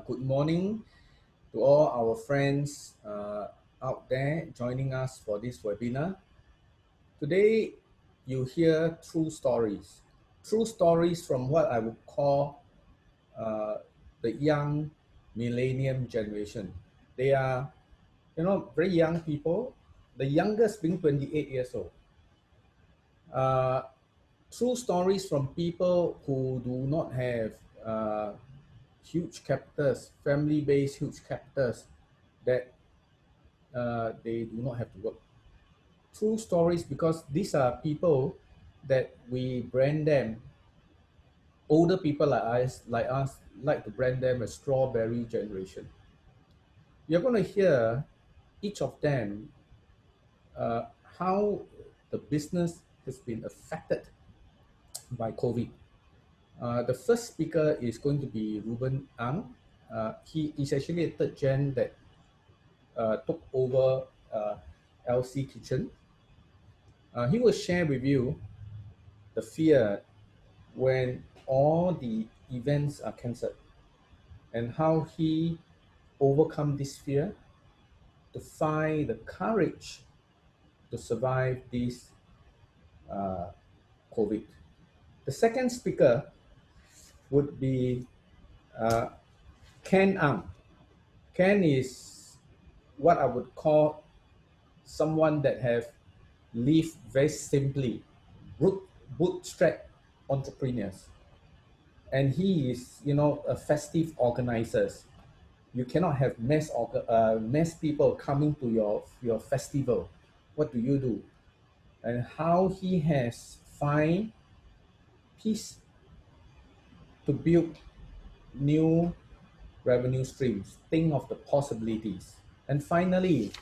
Good morning to all our friends out there joining us for this webinar. Today, you hear true stories from what I would call the young millennium generation. They are, very young people, the youngest being 28 years old. True stories from people who do not have huge capitals, family-based huge capitals that they do not have to work. True stories because these are people that we brand them. Older people like us like to brand them as strawberry generation. You're going to hear each of them how the business has been affected by COVID. The first speaker is going to be Ruben Ang. He is actually a third gen that took over LC Kitchen. He will share with you the fear when all the events are cancelled and how he overcome this fear to find the courage to survive this COVID. The second speaker would be Ken Ang. Ken is what I would call someone that have lived very simply, bootstrap entrepreneurs. And he is, a festive organizer. You cannot have mass people coming to your festival. What do you do? And how he has find peace to build new revenue streams. Think of the possibilities. And finally,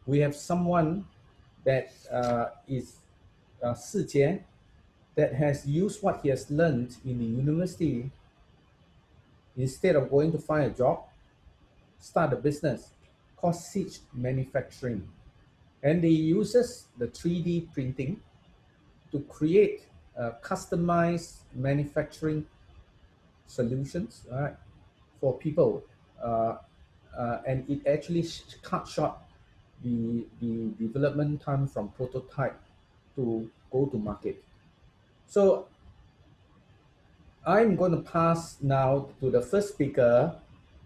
we have someone that is Si Jie, that has used what he has learned in the university. Instead of going to find a job, start a business called Siege Manufacturing. And he uses the 3D printing to create customized manufacturing solutions, right, for people. And it actually cut short the development time from prototype to go to market. So I'm going to pass now to the first speaker,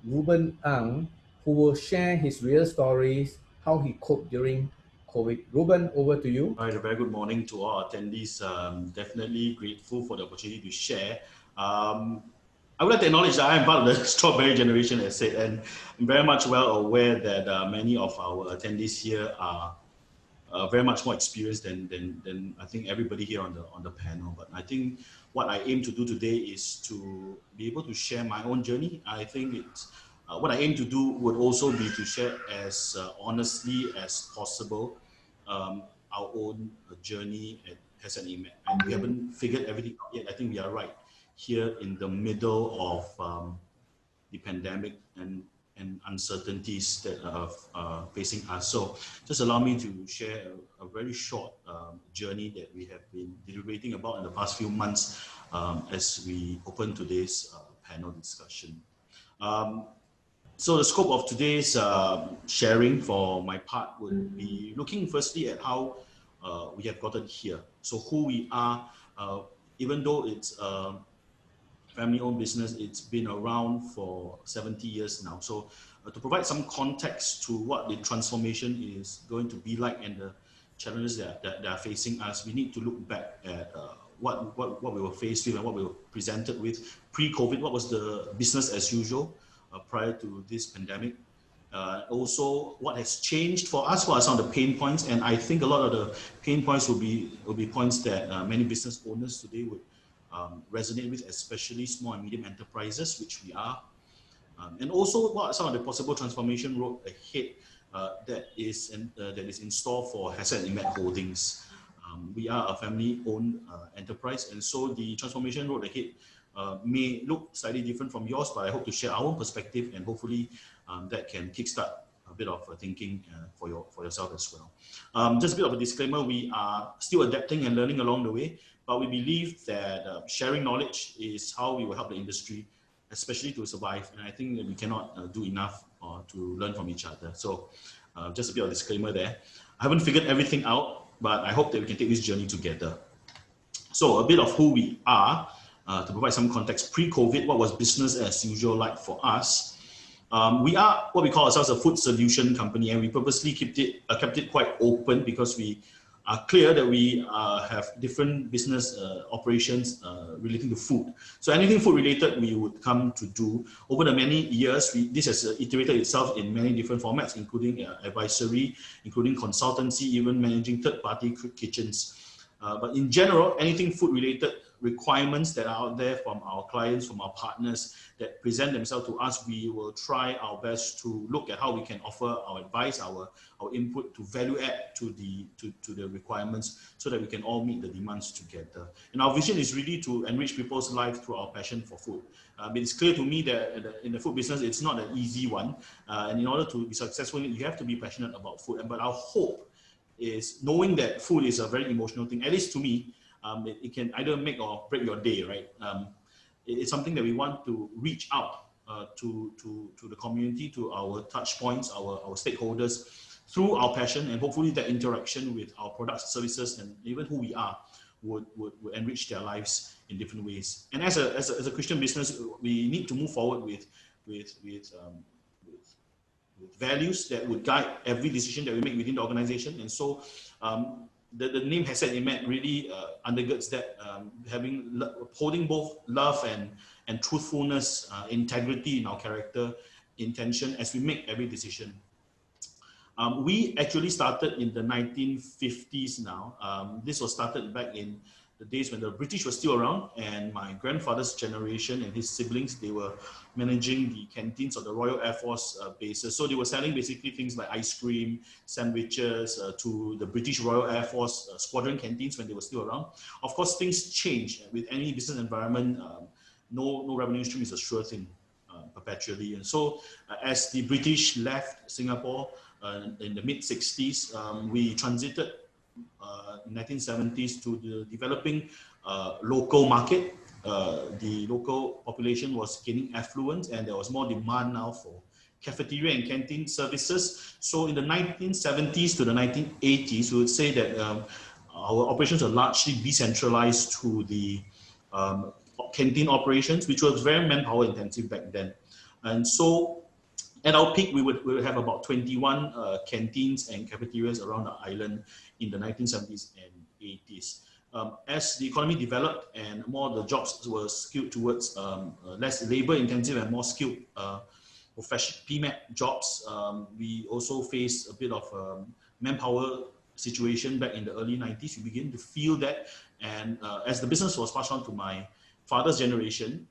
Ruben Ang, who will share his real stories, how he coped during COVID. Ruben, over to you. All right, a very good morning to all attendees. Definitely grateful for the opportunity to share. I would like to acknowledge that I am part of the strawberry generation, as said, and I'm very much well aware that many of our attendees here are very much more experienced than I think everybody here on the panel. But I think what I aim to do today is to be able to share my own journey. I think it's what I aim to do would also be to share as honestly as possible our own journey at HESEDLENET. And we haven't figured everything out yet. I think we are right here in the middle of the pandemic and uncertainties that are facing us. So just allow me to share a very short journey that we have been deliberating about in the past few months as we open today's panel discussion. So the scope of today's sharing for my part would be looking firstly at how we have gotten here. So who we are, even though it's family-owned business, it's been around for 70 years now. So to provide some context to what the transformation is going to be like and the challenges that are facing us, we need to look back at what we were faced with and what we were presented with pre-COVID. What was the business as usual prior to this pandemic? Also, what has changed for us? What are some of the pain points? And I think a lot of the pain points will be points that many business owners today would resonate with, especially small and medium enterprises, which we are. And also, what are some of the possible transformation road ahead that is in store for HESEDLENET Holdings. We are a family-owned enterprise, and so the transformation road ahead may look slightly different from yours, but I hope to share our own perspective, and hopefully that can kickstart a bit of thinking for yourself as well. Just a bit of a disclaimer: we are still adapting and learning along the way, but we believe that sharing knowledge is how we will help the industry especially to survive. And I think that we cannot do enough to learn from each other. So just a bit of disclaimer there. I haven't figured everything out, but I hope that we can take this journey together. So a bit of who we are, to provide some context. Pre-COVID, what was business as usual like for us? We are what we call ourselves a food solution company, and we purposely kept it quite open because we are clear that we have different business operations relating to food. So anything food related we would come to do. Over the many years, this has iterated itself in many different formats, including advisory, including consultancy, even managing third-party kitchens. But in general, anything food related requirements that are out there from our clients, from our partners that present themselves to us, we will try our best to look at how we can offer our advice, our input to value add to the requirements so that we can all meet the demands together. And our vision is really to enrich people's life through our passion for food. It's clear to me that in the food business, it's not an easy one. And in order to be successful, you have to be passionate about food. But our hope is knowing that food is a very emotional thing, at least to me. It can either make or break your day, right? It's something that we want to reach out to the community, to our touch points, our stakeholders through our passion, and hopefully that interaction with our products, services, and even who we are would enrich their lives in different ways. And as a Christian business, we need to move forward with values that would guide every decision that we make within the organization. And so the name HESEDGEMET really undergirds that, holding both love and truthfulness, integrity in our character, intention as we make every decision. We actually started in the 1950s now. This was started back in the days when the British were still around, and my grandfather's generation and his siblings, they were managing the canteens of the Royal Air Force bases. So they were selling basically things like ice cream, sandwiches to the British Royal Air Force squadron canteens when they were still around. Of course, things change with any business environment. No revenue stream is a sure thing perpetually. And so as the British left Singapore in the mid-60s, we transited in 1970s to the developing local market. The local population was gaining affluence, and there was more demand now for cafeteria and canteen services. So in the 1970s to the 1980s, we would say that our operations are largely decentralized to the canteen operations, which was very manpower intensive back then. And so at our peak, we would have about 21 canteens and cafeterias around the island in the 1970s and 80s. As the economy developed and more of the jobs were skewed towards less labor intensive and more skilled PMAT jobs, we also faced a bit of manpower situation back in the early 90s. We began to feel that, and as the business was passed on to my father's generation,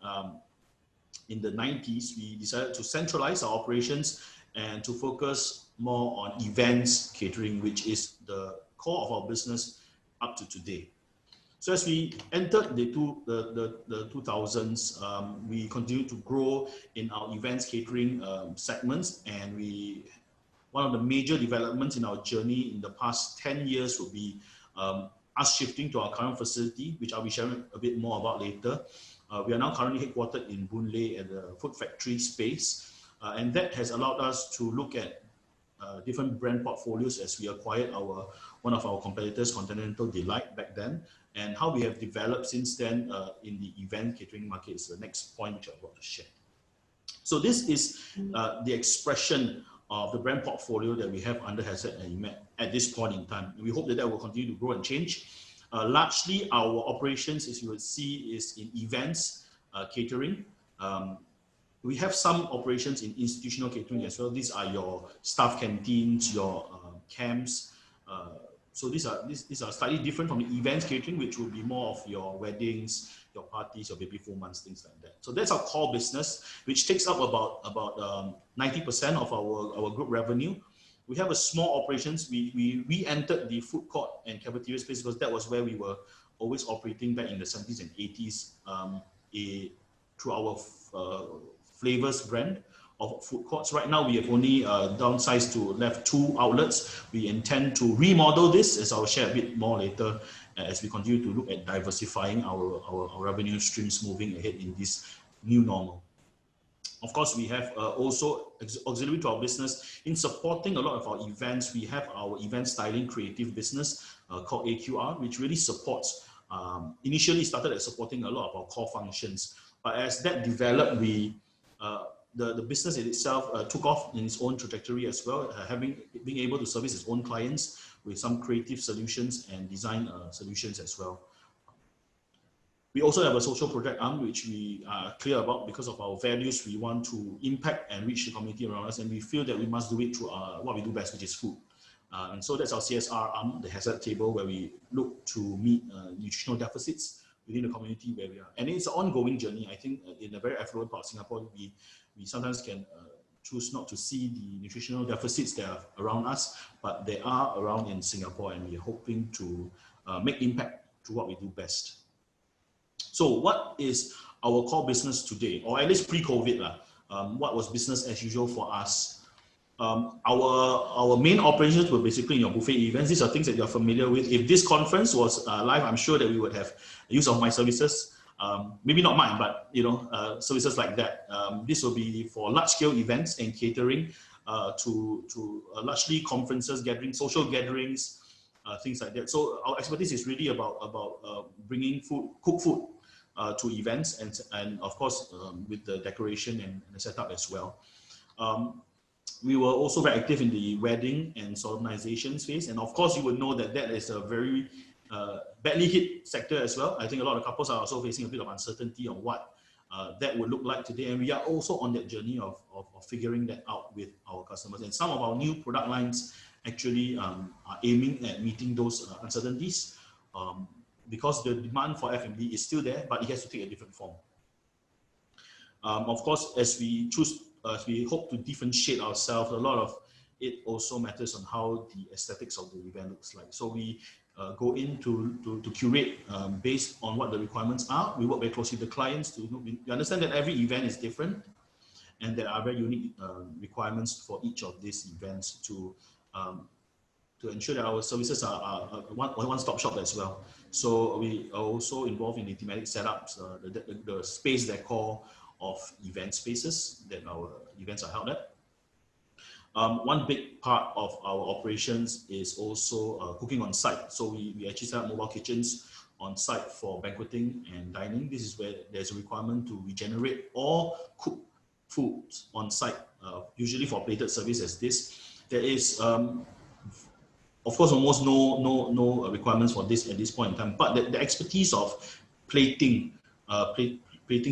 in the 90s, we decided to centralize our operations and to focus more on events catering, which is the core of our business up to today. So as we entered the 2000s, we continued to grow in our events catering segments, and one of the major developments in our journey in the past 10 years will be us shifting to our current facility, which I'll be sharing a bit more about later. We are now currently headquartered in Boon Lay at the food factory space, and that has allowed us to look at different brand portfolios as we acquired one of our competitors, Continental Delight, back then, and how we have developed since then in the event catering market is the next point which I want to share. So this is the expression of the brand portfolio that we have under HESEDGEMET at this point in time. And we hope that will continue to grow and change. Largely, our operations, as you will see, is in events catering. We have some operations in institutional catering as well. These are your staff canteens, your camps. So these are slightly different from the events catering, which will be more of your weddings, your parties, your baby 4 months, things like that. So that's our core business, which takes up about 90% of our group revenue. We have a small operations. We re-entered the food court and cafeteria space because that was where we were always operating back in the 70s and 80s through our flavors brand of food courts. Right now, we have only downsized to left 2 outlets. We intend to remodel this, as I'll share a bit more later, as we continue to look at diversifying our revenue streams moving ahead in this new normal. Of course, we have also auxiliary to our business in supporting a lot of our events. We have our event styling creative business called AQR, which really supports, initially started at supporting a lot of our core functions. But as that developed, the business in itself took off in its own trajectory as well, being able to service its own clients with some creative solutions and design solutions as well. We also have a social project arm, which we are clear about because of our values. We want to impact and reach the community around us, and we feel that we must do it through what we do best, which is food. And so that's our CSR arm, the HESEDDET table, where we look to meet nutritional deficits within the community where we are. And it's an ongoing journey. I think in a very affluent part of Singapore, we sometimes can choose not to see the nutritional deficits that are around us, but they are around in Singapore, and we're hoping to make impact to what we do best. So what is our core business today, or at least pre-COVID? What was business as usual for us? Our main operations were basically in your buffet events. These are things that you're familiar with. If this conference was live, I'm sure that we would have use of my services. Maybe not mine, but services like that. This will be for large-scale events and catering to largely conferences, gatherings, social gatherings, things like that. So our expertise is really about bringing food, cooked food to events, and of course with the decoration and the setup as well. We were also very active in the wedding and solemnization space, and of course you would know that that is a very badly hit sector as well. I think a lot of couples are also facing a bit of uncertainty on what that would look like today, and we are also on that journey of figuring that out with our customers. And some of our new product lines actually are aiming at meeting those uncertainties, because the demand for F&B is still there, but it has to take a different form. Of course, as we hope to differentiate ourselves, a lot of it also matters on how the aesthetics of the event looks like. So we go in to curate based on what the requirements are. We work very closely with the clients we understand that every event is different, and there are very unique requirements for each of these events to ensure that our services are one-stop shop as well. So we are also involved in the thematic setups, the space decor of event spaces that our events are held at. One big part of our operations is also cooking on site. So we actually set up mobile kitchens on site for banqueting and dining. This is where there's a requirement to regenerate or cook foods on site, usually for plated service as this. There is of course, almost no requirements for this at this point in time, but the expertise of plating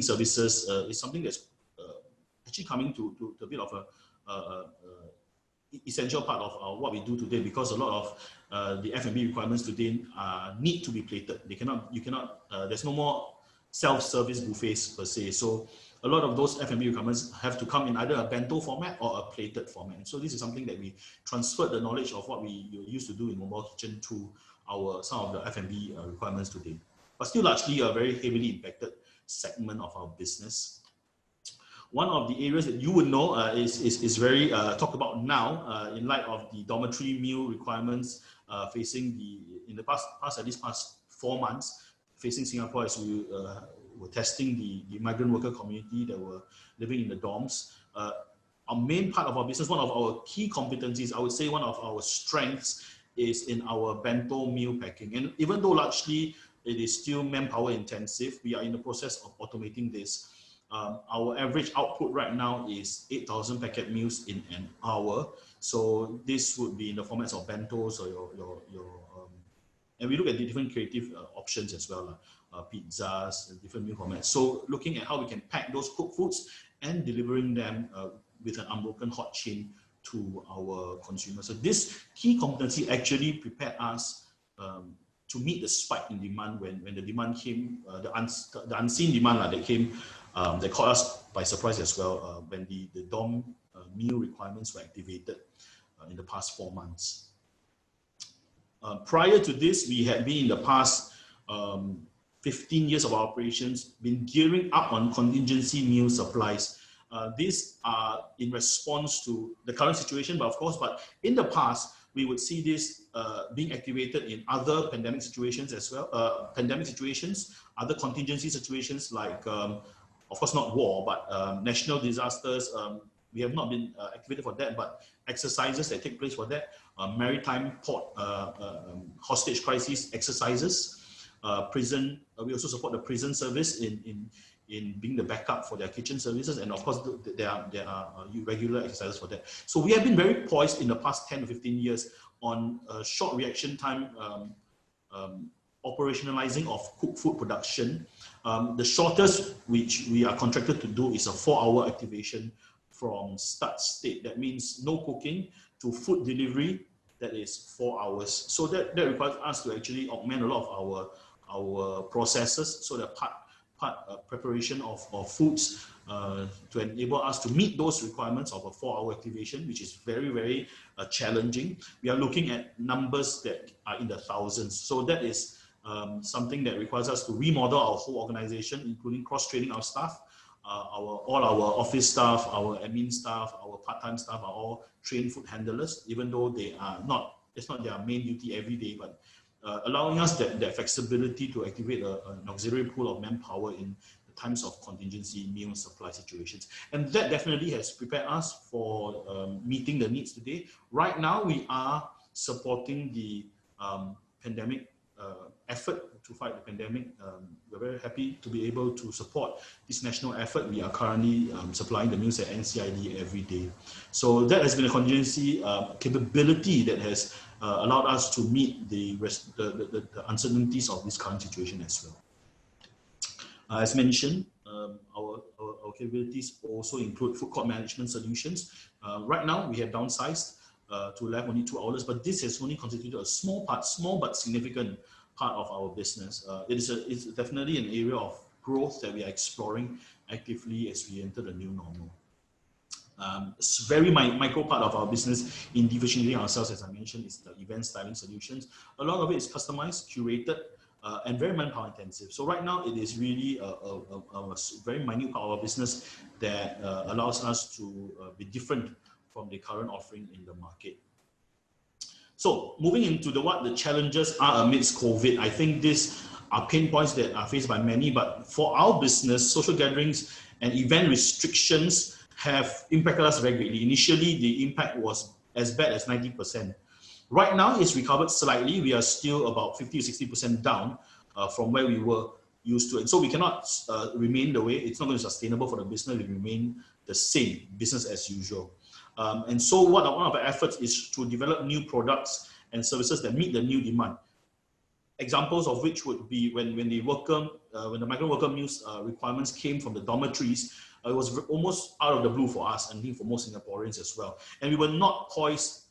services is something that's actually coming to a bit of a essential part of what we do today, because a lot of the F&B requirements today need to be plated. There's no more self-service buffets per se. So a lot of those F&B requirements have to come in either a bento format or a plated format. So this is something that we transferred the knowledge of what we used to do in mobile kitchen to some of the F&B requirements today. But still largely a very heavily impacted segment of our business. One of the areas that you would know is very talked about now in light of the dormitory meal requirements facing in the past 4 months, facing Singapore as we were testing the migrant worker community that were living in the dorms. Our main part of our business, one of our key competencies, I would say one of our strengths, is in our bento meal packing. And even though largely it is still manpower intensive, we are in the process of automating this. Our average output right now is 8,000 packet meals in an hour. So this would be in the formats of bentos or and we look at the different creative options as well, pizzas and different meal formats. So looking at how we can pack those cooked foods and delivering them with an unbroken hot chain to our consumers. So this key competency actually prepared us to meet the spike in demand when the demand came, the unseen demand that came, that caught us by surprise as well when the dorm meal requirements were activated in the past 4 months. Prior to this, we had been in the past 15 years of our operations, been gearing up on contingency meal supplies. These are in response to the current situation, but in the past, we would see this being activated in other pandemic situations as well, other contingency situations like of course not war, but national disasters. We have not been activated for that, but exercises that take place for that, maritime port hostage crisis exercises, prison. We also support the prison service in being the backup for their kitchen services, and of course there are regular exercises for that. So we have been very poised in the past 10 to 15 years on short reaction time operationalizing of cooked food production. The shortest which we are contracted to do is a 4-hour activation from start state. That means no cooking to food delivery, that is 4 hours. So that requires us to actually augment a lot of our processes, so the part preparation of foods to enable us to meet those requirements of a 4-hour activation, which is very, very challenging. We are looking at numbers that are in the thousands. So that is something that requires us to remodel our whole organization, including cross-training our staff. All our office staff, our admin staff, our part-time staff are all trained food handlers, even though they are not, it's not their main duty every day, but allowing us that flexibility to activate an auxiliary pool of manpower in the times of contingency, meal supply situations. And that definitely has prepared us for meeting the needs today. Right now, we are supporting the pandemic effort to fight the pandemic. We're very happy to be able to support this national effort. We are currently supplying the meals at NCID every day. So that has been a contingency capability that has allowed us to meet the uncertainties of this current situation as well. As mentioned, our capabilities also include food court management solutions. Right now, we have downsized to left only 2 outlets, but this has only constituted a small but significant part of our business. It's definitely an area of growth that we are exploring actively as we enter the new normal. It's very micro part of our business in differentiating ourselves, as I mentioned, is the event styling solutions. A lot of it is customized, curated, and very manpower intensive. So right now it is really a very minute part of our business that allows us to be different from the current offering in the market. So moving into what the challenges are amidst COVID, I think these are pain points that are faced by many, but for our business, social gatherings and event restrictions have impacted us very greatly. Initially, the impact was as bad as 90%. Right now, it's recovered slightly. We are still about 50 to 60% down from where we were used to. And so we cannot remain the way. It's not going to be sustainable for the business. We remain the same, business as usual. And so one of our efforts is to develop new products and services that meet the new demand. Examples of which would be when the migrant worker meals requirements came from the dormitories, it was almost out of the blue for us, and I think for most Singaporeans as well. And we were not poised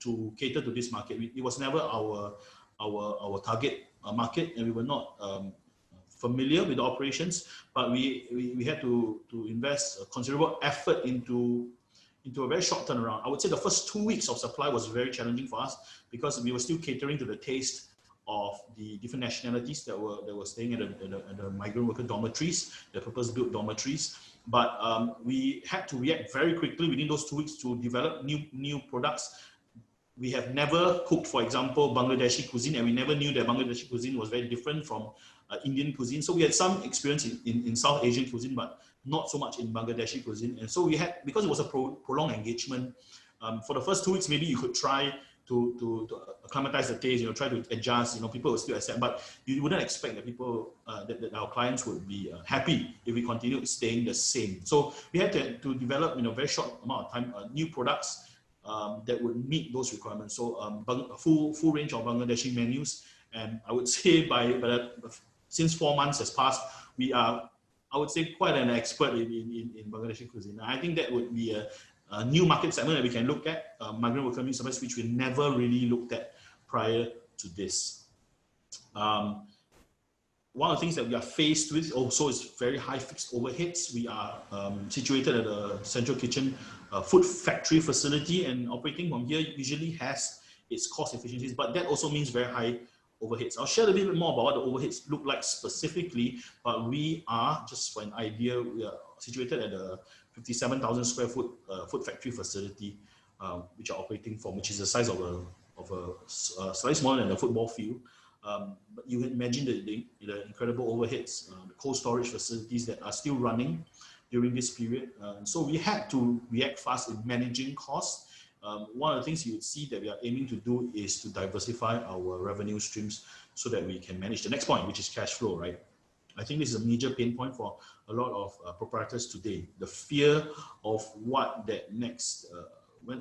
to cater to this market. It was never our target market, and we were not familiar with the operations, but we had to invest a considerable effort into a very short turnaround. I would say the first 2 weeks of supply was very challenging for us because we were still catering to the taste of the different nationalities that were staying at the migrant worker dormitories, the purpose-built dormitories. But we had to react very quickly within those 2 weeks to develop new products. We have never cooked, for example, Bangladeshi cuisine, and we never knew that Bangladeshi cuisine was very different from Indian cuisine. So we had some experience in South Asian cuisine, but not so much in Bangladeshi cuisine. And so we had, because it was a prolonged engagement, for the first 2 weeks, maybe you could try to acclimatize the taste, try to adjust, people will still accept, but you wouldn't expect that people, that our clients would be happy if we continued staying the same. So we had to develop in a very short amount of time, new products that would meet those requirements. So a full range of Bangladeshi menus. And I would say since 4 months has passed, we are, I would say, quite an expert in Bangladeshi cuisine. I think that would be a new market segment that we can look at, migrant worker meal service, which we never really looked at prior to this. One of the things that we are faced with also is very high fixed overheads. We are situated at a central kitchen food factory facility, and operating from here usually has its cost efficiencies, but that also means very high overheads. I'll share a little bit more about what the overheads look like specifically, but we are, just for an idea, we are situated at a 57,000 square foot food factory facility, which are operating from, which is the size of a slightly smaller than a football field. But you imagine the incredible overheads, the cold storage facilities that are still running during this period. So we had to react fast in managing costs. One of the things you would see that we are aiming to do is to diversify our revenue streams so that we can manage the next point, which is cash flow, right? I think this is a major pain point for a lot of proprietors today. The fear of what that next, when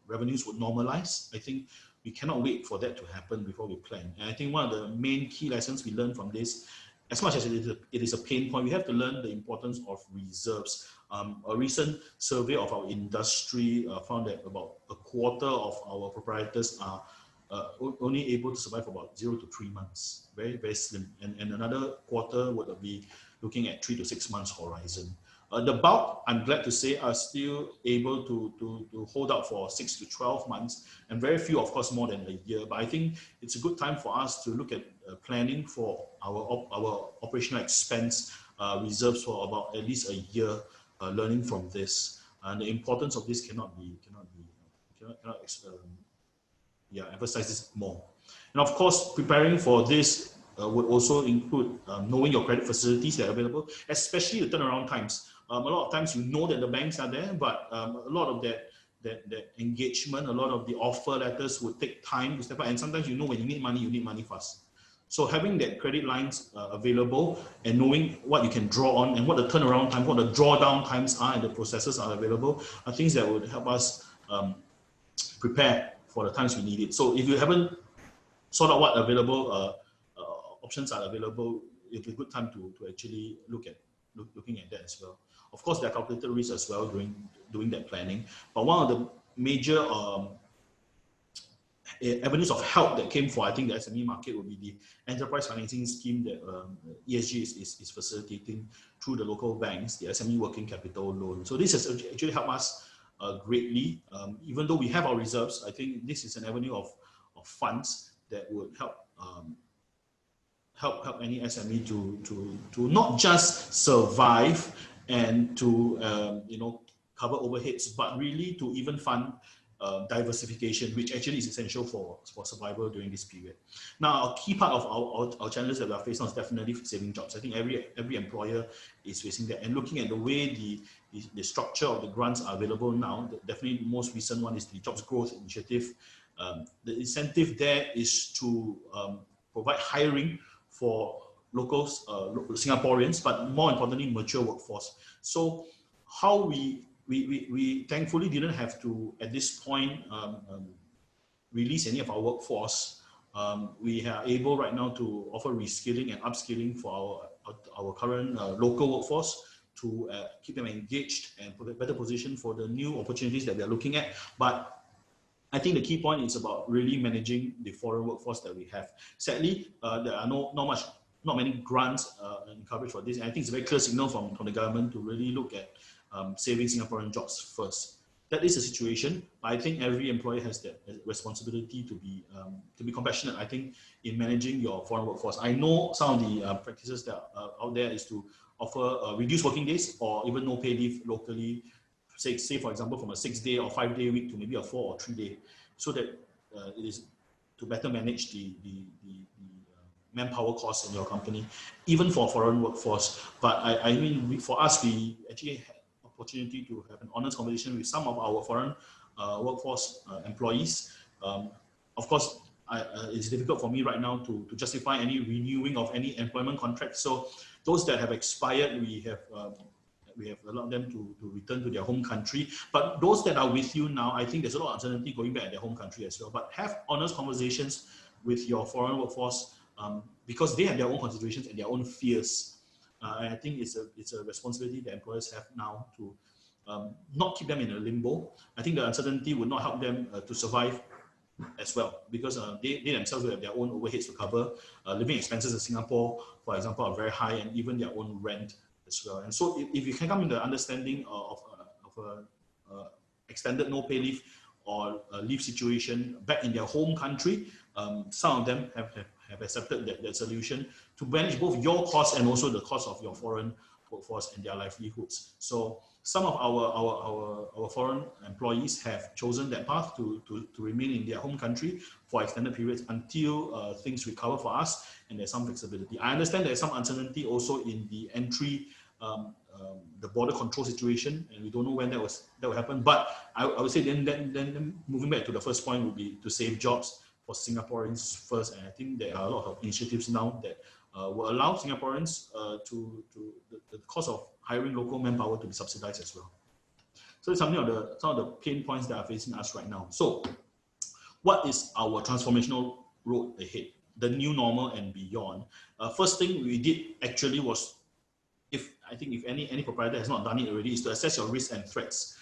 revenues would normalize. I think we cannot wait for that to happen before we plan. And I think one of the main key lessons we learned from this, as much as it is a pain point, we have to learn the importance of reserves. A recent survey of our industry found that about a quarter of our proprietors are only able to survive about 0 to 3 months, very, very slim. And another quarter would be looking at 3 to 6 months horizon. The bulk, I'm glad to say, are still able to hold out for 6 to 12 months, and very few, of course, more than a year. But I think it's a good time for us to look at planning for our operational expense reserves for about at least a year, learning from this. And the importance of this cannot emphasize this more. And of course, preparing for this would also include knowing your credit facilities that are available, especially the turnaround times. A lot of times you know that the banks are there, but a lot of that engagement, a lot of the offer letters would take time to step up. And sometimes you know when you need money fast. So having that credit lines available and knowing what you can draw on and what the turnaround time, what the drawdown times are and the processes are available are things that would help us prepare for the times we need it. So if you haven't sorted out what available options are available, it'll be a good time to actually looking at that as well. Of course, there are calculated risks as well doing that planning. But one of the major avenues of help that came for, I think, the SME market would be the enterprise financing scheme that ESG is facilitating through the local banks, the SME working capital loan. So this has actually helped us greatly. Even though we have our reserves, I think this is an avenue of funds that would help any SME to not just survive and to cover overheads, but really to even fund diversification, which actually is essential for survival during this period. Now, a key part of our challenges that we are facing is definitely saving jobs. I think every employer is facing that, and looking at the way the structure of the grants are available now, definitely the most recent one is the Jobs Growth Initiative. The incentive there is to provide hiring for locals, Singaporeans, but more importantly, mature workforce. So how we thankfully didn't have to, at this point, release any of our workforce. We are able right now to offer reskilling and upskilling for our current local workforce to keep them engaged and put a better position for the new opportunities that we are looking at. But I think the key point is about really managing the foreign workforce that we have. Sadly, there are not many grants and coverage for this. And I think it's a very clear signal from the government to really look at saving Singaporean jobs first. That is the situation. I think every employer has that responsibility to be compassionate, I think, in managing your foreign workforce. I know some of the practices that are out there is to offer reduced working days or even no pay leave locally, say for example, from a 6-day or 5-day week to maybe a 4 or 3-day, so that it is to better manage the manpower costs in your company, even for foreign workforce. But I mean, for us, we actually had opportunity to have an honest conversation with some of our foreign workforce employees. Of course, it's difficult for me right now to justify any renewing of any employment contracts. So those that have expired, we have allowed them to return to their home country. But those that are with you now, I think there's a lot of uncertainty going back to their home country as well. But have honest conversations with your foreign workforce because they have their own considerations and their own fears. And I think it's a responsibility that employers have now to not keep them in a limbo. I think the uncertainty would not help them to survive as well, because they themselves will have their own overheads to cover. Living expenses in Singapore, for example, are very high, and even their own rent as well. And so if you can come in the understanding of extended no pay leave or leave situation back in their home country, some of them have accepted that solution to manage both your costs and also the cost of your foreign workforce and their livelihoods. So some of our foreign employees have chosen that path to remain in their home country for extended periods until things recover for us and there's some flexibility. I understand there's some uncertainty also in the entry, the border control situation, and we don't know when that will happen. But I would say then moving back to the first point would be to save jobs for Singaporeans first, and I think there are a lot of initiatives now that will allow Singaporeans the cost of hiring local manpower to be subsidized as well. So it's some of the pain points that are facing us right now. So what is our transformational road ahead, the new normal and beyond? First thing we did actually was, if any proprietor has not done it already, is to assess your risks and threats.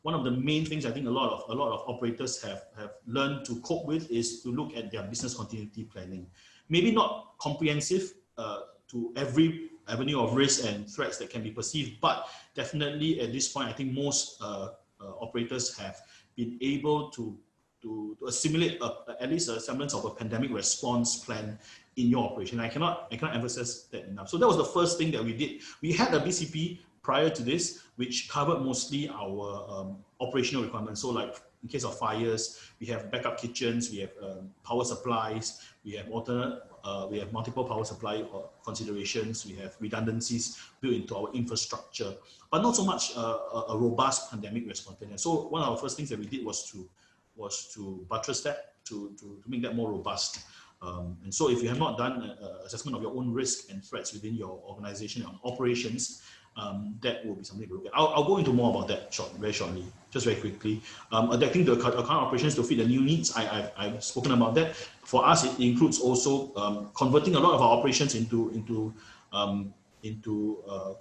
One of the main things I think a lot of operators have learned to cope with is to look at their business continuity planning. Maybe not comprehensive to every avenue of risk and threats that can be perceived, but definitely at this point, I think most operators have been able to assimilate at least a semblance of a pandemic response plan in your operation. I cannot emphasize that enough. So that was the first thing that we did. We had a BCP prior to this, which covered mostly our operational requirements. So like in case of fires, we have backup kitchens, we have power supplies, we have we have multiple power supply considerations, we have redundancies built into our infrastructure, but not so much a robust pandemic response plan. So one of the first things that we did was to buttress that, to make that more robust. And so if you have not done an assessment of your own risk and threats within your organization and operations, that will be something to look at. I'll go into more about that very shortly, just very quickly. Adapting the account operations to fit the new needs, I've spoken about that. For us, it includes also converting a lot of our operations into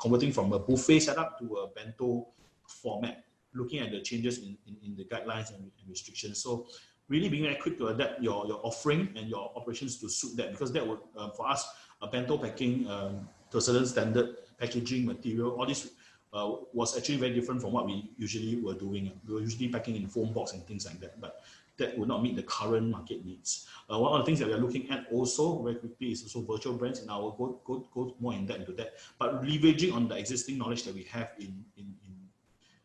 converting from a buffet setup to a bento format, looking at the changes in the guidelines and restrictions. So really being very quick to adapt your offering and your operations to suit that, because that would, for us, a bento packing to a certain standard, packaging material, all this was actually very different from what we usually were doing. We were usually packing in foam box and things like that, but that would not meet the current market needs. One of the things that we are looking at also very quickly is also virtual brands, and I will go more in depth into that. But leveraging on the existing knowledge that we have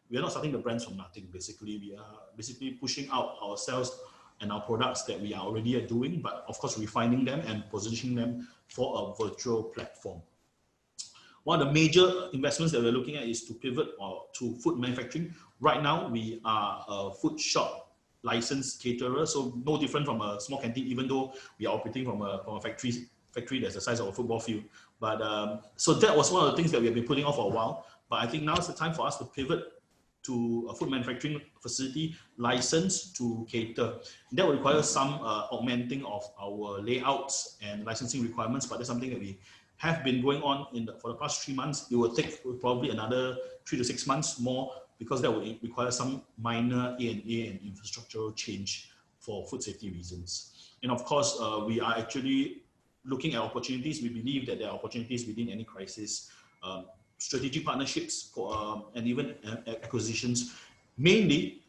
we are not starting the brands from nothing. Basically, we are basically pushing out ourselves and our products that we are already doing, but of course refining them and positioning them for a virtual platform. One of the major investments that we're looking at is to pivot to food manufacturing. Right now, we are a food shop licensed caterer, so no different from a small canteen, even though we are operating from a factory that's the size of a football field. But so that was one of the things that we have been putting off for a while. But I think now is the time for us to pivot to a food manufacturing facility licensed to cater. That will require some augmenting of our layouts and licensing requirements, but that's something that we have been going on for the past 3 months. It will take probably another 3 to 6 months more, because that will require some minor A&A and infrastructural change for food safety reasons. And of course, we are actually looking at opportunities. We believe that there are opportunities within any crisis, strategic partnerships and even acquisitions, mainly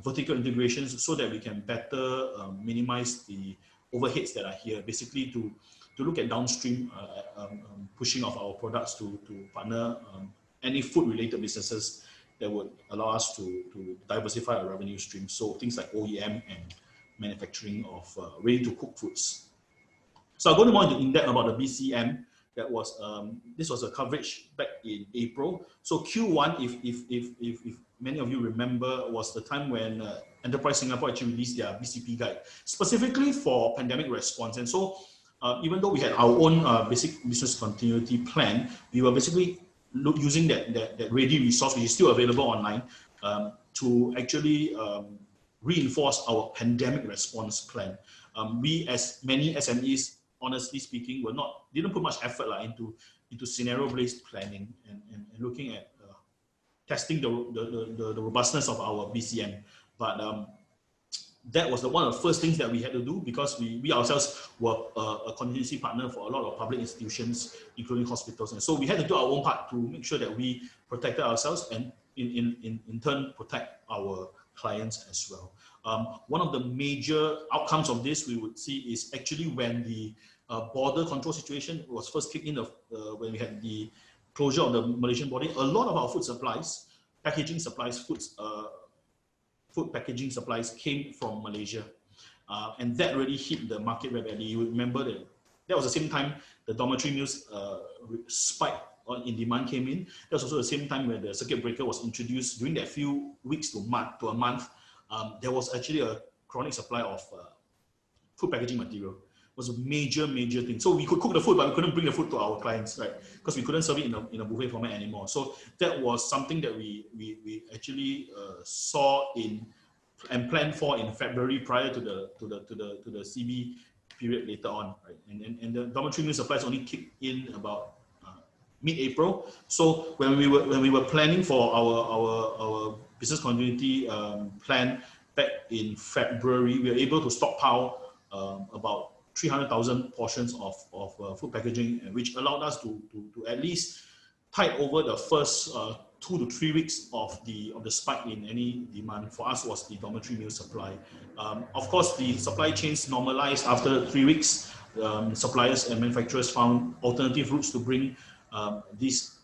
vertical integrations, so that we can better minimize the overheads that are here, basically to look at downstream pushing of our products to partner any food related businesses that would allow us to diversify our revenue stream. So things like OEM and manufacturing of ready to cook foods. So I'll go more into in-depth about the BCM. That was this was a coverage back in April. So Q1, if many of you remember, was the time when Enterprise Singapore actually released their BCP guide specifically for pandemic response. And so even though we had our own basic business continuity plan, we were basically using that ready resource, which is still available online, to actually reinforce our pandemic response plan. We, as many SMEs, honestly speaking, didn't put much effort into scenario-based planning and looking at testing the robustness of our BCM. But that was one of the first things that we had to do, because we ourselves were a contingency partner for a lot of public institutions, including hospitals. And so we had to do our own part to make sure that we protected ourselves and in turn protect our clients as well. One of the major outcomes of this we would see is actually when the border control situation was first kicked in, when we had the closure of the Malaysian border, a lot of our food supplies, packaging supplies, food packaging supplies came from Malaysia. And that really hit the market very badly. You remember that was the same time the dormitory meals spike in demand came in. That was also the same time when the circuit breaker was introduced. During that few weeks to a month, there was actually a chronic supply of food packaging material. It was a major thing. So we could cook the food, but we couldn't bring the food to our clients, right? Because we couldn't serve it in a buffet format anymore. So that was something that we actually saw and planned for in February prior to the CB period later on, right? And the dormitory meal supplies only kicked in about mid-April. So when we were planning for our business continuity plan back in February, we were able to stockpile about 300,000 portions of food packaging, which allowed us to at least tide over the first 2 to 3 weeks of the spike in any demand. For us was the dormitory meal supply. Of course, the supply chains normalized after 3 weeks. Suppliers and manufacturers found alternative routes to bring these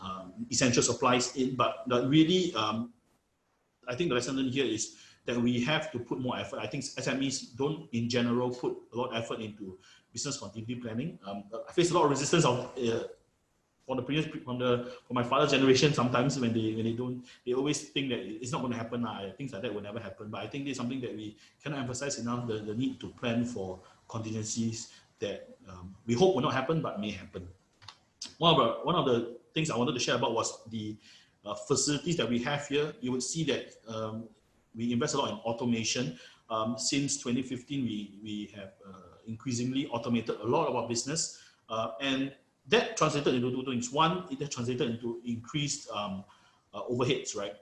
essential supplies in, but really, I think the lesson learned here is that we have to put more effort. I think SMEs don't, in general, put a lot of effort into business continuity planning. I face a lot of resistance from my father's generation. Sometimes when they always think that it's not going to happen. Things like that will never happen. But I think this is something that we cannot emphasize enough: the need to plan for contingencies that we hope will not happen, but may happen. One of the things I wanted to share about was the facilities that we have here. You would see that we invest a lot in automation. Since 2015, we have increasingly automated a lot of our business, and that translated into two things. One, it translated into increased overheads, right?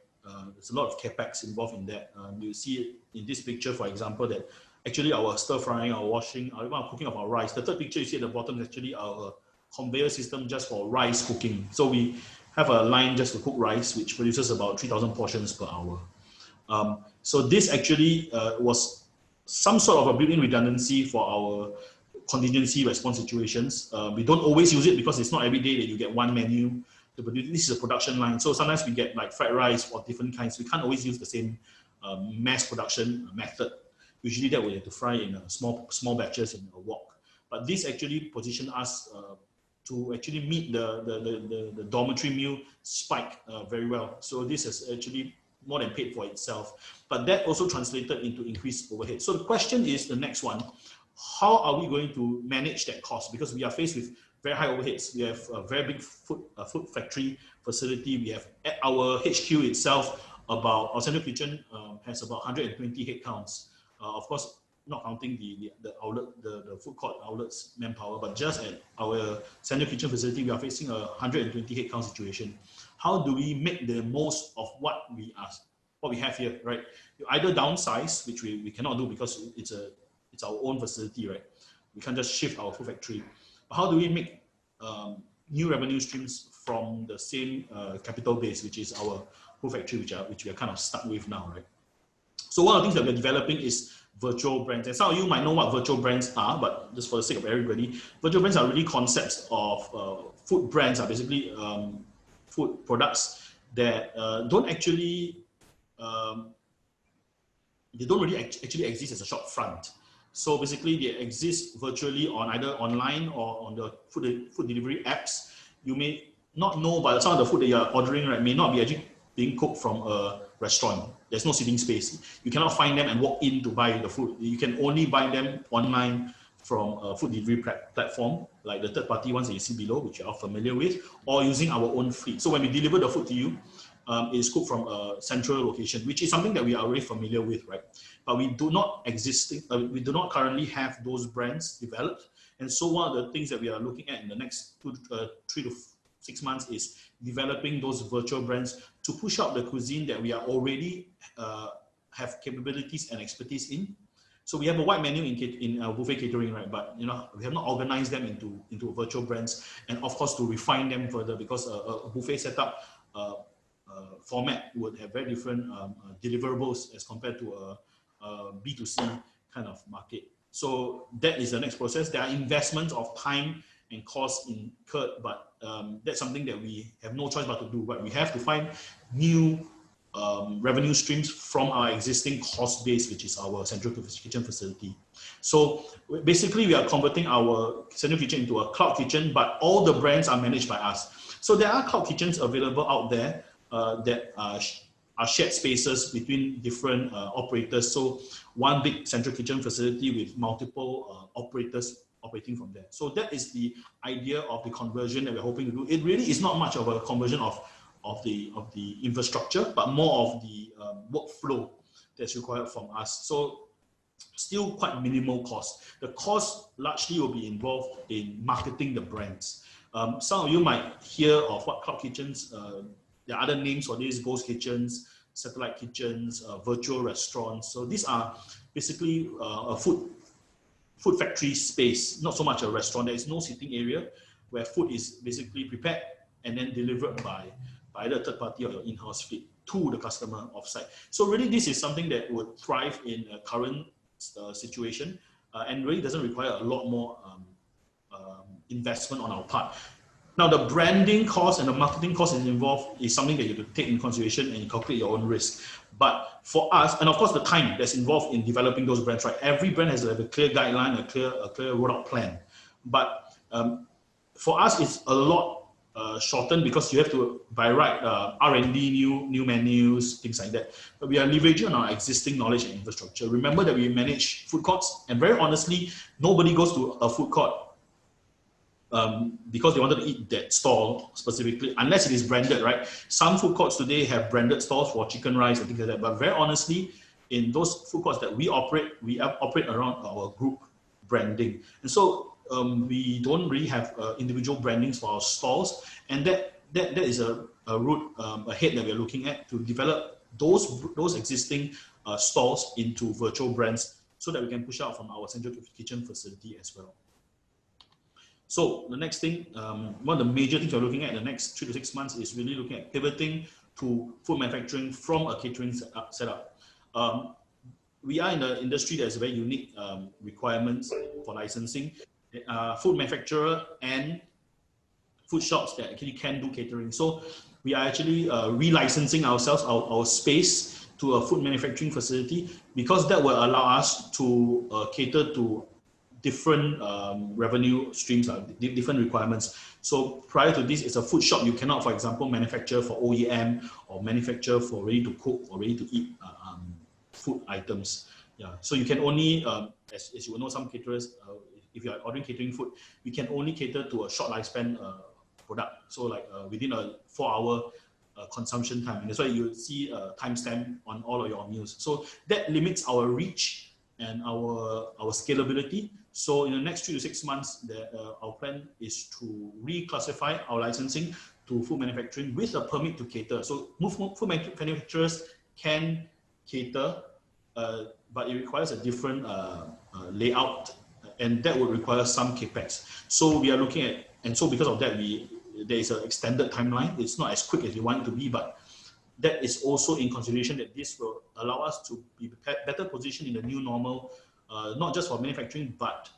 There's a lot of capex involved in that. You see it in this picture, for example, that actually our stir frying, our washing, even our cooking of our rice. The third picture you see at the bottom is actually our conveyor system just for rice cooking. So we have a line just to cook rice, which produces about 3,000 portions per hour. So this actually was some sort of a built-in redundancy for our contingency response situations. We don't always use it because it's not every day that you get one menu to produce. This is a production line. So sometimes we get like fried rice or different kinds. We can't always use the same mass production method. Usually that we have to fry in small batches in a wok. But this actually positioned us to actually meet the dormitory meal spike very well. So this has actually more than paid for itself. But that also translated into increased overhead. So the question is the next one: how are we going to manage that cost? Because we are faced with very high overheads. We have a very big food factory facility. We have at our HQ itself, about our central kitchen has about 120 headcounts. Of course, not counting the outlet, the food court outlets manpower, but just at our central kitchen facility, we are facing a 120 headcount situation. How do we make the most of what we have here, right? You either downsize, which we cannot do because it's our own facility, right? We can't just shift our food factory. But how do we make new revenue streams from the same capital base, which is our food factory, which we are kind of stuck with now, right? So one of the things that we're developing is virtual brands. And some of you might know what virtual brands are, but just for the sake of everybody, virtual brands are really concepts of food brands, are basically food products that don't actually, they don't really actually exist as a shop front. So basically they exist virtually on either online or on the food delivery apps. You may not know, but some of the food that you're ordering, right, may not be actually being cooked from a restaurant. There's no sitting space. You cannot find them and walk in to buy the food. You can only buy them online from a food delivery platform, like the third-party ones that you see below, which you're all familiar with, or using our own fleet. So when we deliver the food to you, it is cooked from a central location, which is something that we are already familiar with, right? But we do not currently have those brands developed. And so one of the things that we are looking at in the next 3 to 6 months is developing those virtual brands to push out the cuisine that we are already have capabilities and expertise in. So we have a wide menu in our buffet catering, right? But we have not organized them into virtual brands, and of course to refine them further, because a buffet setup format would have very different deliverables as compared to a B2C kind of market. So that is the next process. There are investments of time and costs incurred, but that's something that we have no choice but to do. But we have to find new revenue streams from our existing cost base, which is our central kitchen facility. So basically, we are converting our central kitchen into a cloud kitchen, but all the brands are managed by us. So there are cloud kitchens available out there that are shared spaces between different operators. So one big central kitchen facility with multiple operators operating from there. So that is the idea of the conversion that we're hoping to do. It really is not much of a conversion of the infrastructure, but more of the workflow that's required from us. So still quite minimal cost. The cost largely will be involved in marketing the brands. Some of you might hear of what cloud kitchens, there are other names for these: ghost kitchens, satellite kitchens, virtual restaurants. So these are basically a food factory space, not so much a restaurant. There is no sitting area where food is basically prepared and then delivered by either a third party or your in-house fleet to the customer offsite. So really this is something that would thrive in a current situation and really doesn't require a lot more investment on our part. Now the branding cost and the marketing cost involved is something that you have to take in consideration and calculate your own risk. But for us, and of course the time that's involved in developing those brands, right? Every brand has to have a clear guideline, a clear rollout plan. But for us, it's a lot shortened because you have to, by right, R&D, new menus, things like that. But we are leveraging on our existing knowledge and infrastructure. Remember that we manage food courts, and very honestly, nobody goes to a food court because they wanted to eat that stall specifically, unless it is branded, right? Some food courts today have branded stalls for chicken rice and things like that. But very honestly, in those food courts that we operate around our group branding. And so we don't really have individual brandings for our stalls, and that is a route ahead that we're looking at to develop those existing stalls into virtual brands so that we can push out from our central kitchen facility as well. So the next thing, one of the major things we're looking at in the next 3 to 6 months is really looking at pivoting to food manufacturing from a catering setup. We are in an industry that has very unique requirements for licensing. Food manufacturer and food shops that actually can do catering. So we are actually relicensing ourselves, our space, to a food manufacturing facility, because that will allow us to cater to different revenue streams, different requirements. So prior to this, it's a food shop. You cannot, for example, manufacture for OEM or manufacture for ready to cook or ready to eat food items. Yeah. So you can only, as you will know, some caterers, if you are ordering catering food, we can only cater to a short lifespan product. So like within a 4-hour consumption time. And that's why you see a timestamp on all of your meals. So that limits our reach and our scalability. So in the next 3 to 6 months, our plan is to reclassify our licensing to food manufacturing with a permit to cater. So food manufacturers can cater, but it requires a different layout, and that would require some capex. So we are looking at, and so because of that, there is an extended timeline. It's not as quick as we want it to be, but that is also in consideration that this will allow us to be better positioned in the new normal, not just for manufacturing, but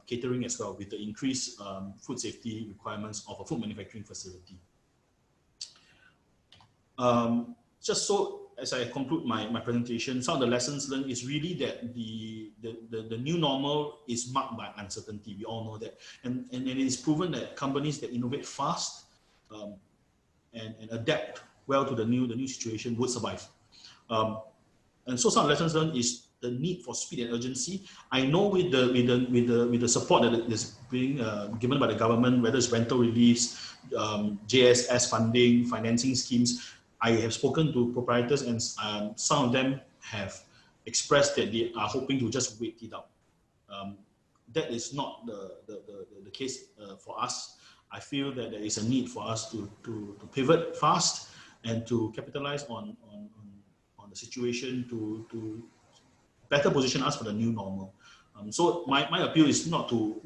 catering as well, with the increased food safety requirements of a food manufacturing facility. Just so as I conclude my presentation, some of the lessons learned is really that the new normal is marked by uncertainty. We all know that, and it is proven that companies that innovate fast and adapt well to the new situation would survive. And so some lessons learned is the need for speed and urgency. I know with the support that is being given by the government, whether it's rental reliefs, JSS funding, financing schemes, I have spoken to proprietors, and some of them have expressed that they are hoping to just wait it out. That is not the case for us. I feel that there is a need for us to pivot fast and to capitalize on the situation to better position us for the new normal. So my appeal is not to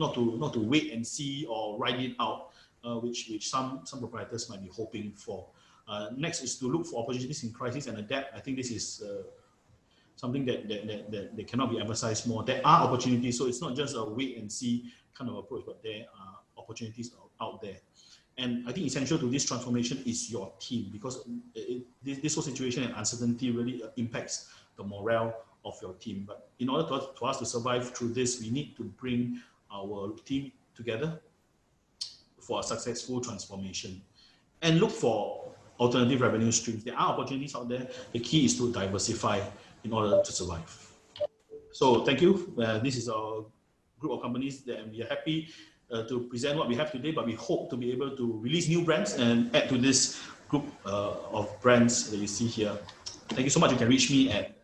wait and see or ride it out, which some proprietors might be hoping for. Next is to look for opportunities in crisis and adapt. I think this is something that cannot be emphasized more. There are opportunities, so it's not just a wait and see kind of approach, but there are opportunities out there. And I think essential to this transformation is your team, because this whole situation and uncertainty really impacts the morale of your team. But in order for us to survive through this, we need to bring our team together for a successful transformation and look for alternative revenue streams. There are opportunities out there. The key is to diversify in order to survive. So thank you. This is a group of companies that we are happy to present what we have today, but we hope to be able to release new brands and add to this group of brands that you see here. Thank you so much. You can reach me at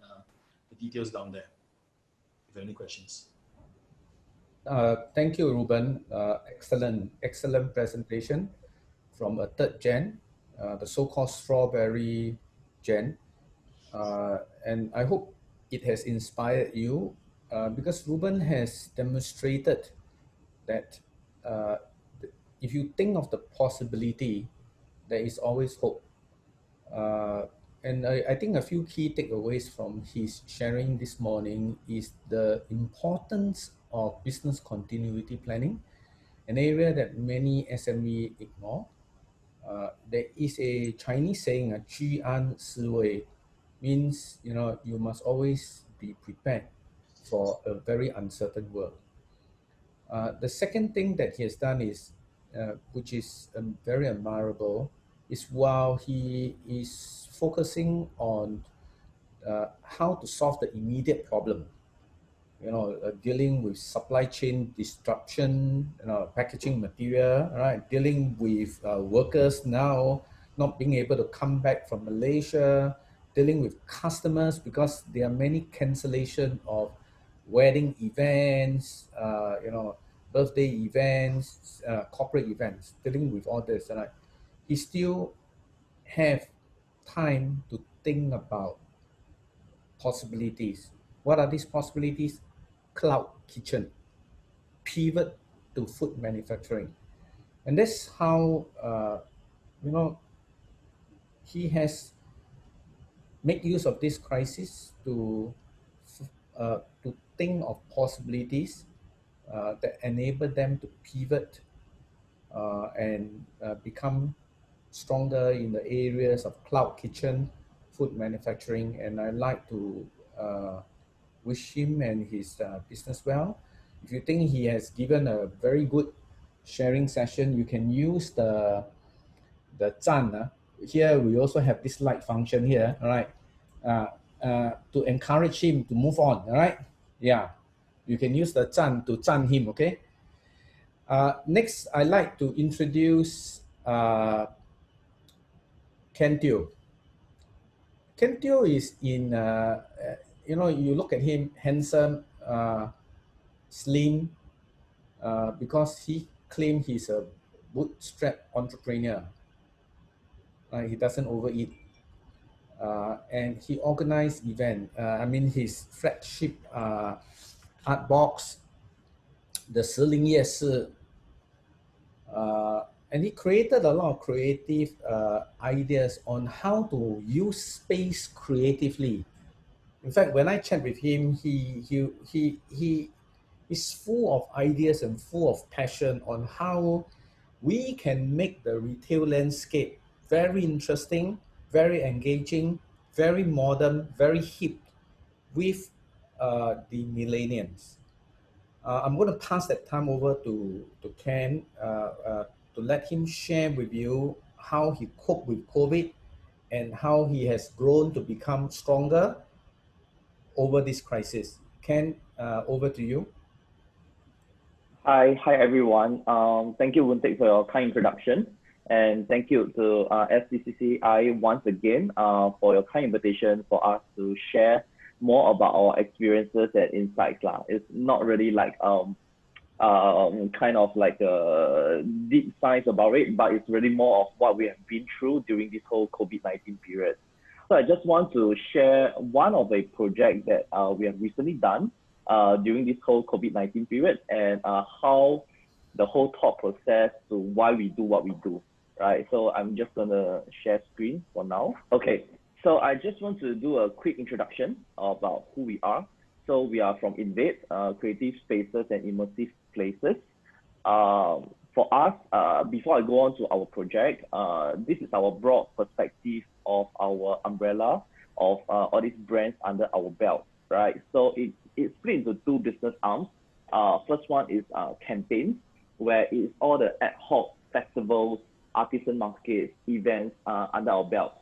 the details down there if you have any questions. Thank you, Ruben. Excellent presentation from a third gen, the so-called strawberry gen. And I hope it has inspired you because Ruben has demonstrated that if you think of the possibility, there is always hope. And I think a few key takeaways from his sharing this morning is the importance of business continuity planning, an area that many SME ignore. There is a Chinese saying, 居安思危, means you must always be prepared for a very uncertain world. The second thing that he has done is, which is very admirable, is while he is focusing on how to solve the immediate problem, dealing with supply chain disruption, packaging material, right? Dealing with workers now not being able to come back from Malaysia, dealing with customers because there are many cancellation of wedding events, birthday events, corporate events, dealing with all this, right? He still have time to think about possibilities. What are these possibilities? Cloud kitchen, pivot to food manufacturing. And that's how, he has made use of this crisis to think of possibilities that enable them to pivot and become stronger in the areas of cloud kitchen, food manufacturing. And I like to wish him and his business well. If you think he has given a very good sharing session, you can use the zan. Here we also have this light function here, all right, to encourage him to move on, all right? Yeah, you can use the zan to zan him, okay? Next, I'd like to introduce Ken Teo. Ken Teo is in, you look at him, handsome, slim, because he claimed he's a bootstrap entrepreneur. He doesn't overeat. And he organized event. His flagship art box, the 士林夜市, and he created a lot of creative ideas on how to use space creatively. In fact, when I chat with him, he is full of ideas and full of passion on how we can make the retail landscape very interesting, very engaging, very modern, very hip with the millennials. I'm going to pass that time over to Ken to let him share with you how he coped with COVID and how he has grown to become stronger over this crisis. Ken, over to you. Hi everyone. Thank you, Wuntek, for your kind introduction. And thank you to SDCCI once again for your kind invitation for us to share more about our experiences and insights. It's not really like kind of like a deep science about it, but it's really more of what we have been through during this whole COVID-19 period. So I just want to share one of a project that we have recently done during this whole COVID-19 period, and how the whole thought process to why we do what we do, right? So I'm just gonna share screen for now. Okay, so I just want to do a quick introduction about who we are. So we are from INVADE, Creative Spaces and Immersive Places. for us, before I go on to our project, this is our broad perspective of our umbrella of all these brands under our belt, right? So it's split into two business arms. First one is campaigns, where it's all the ad hoc festivals, artisan markets, events under our belt.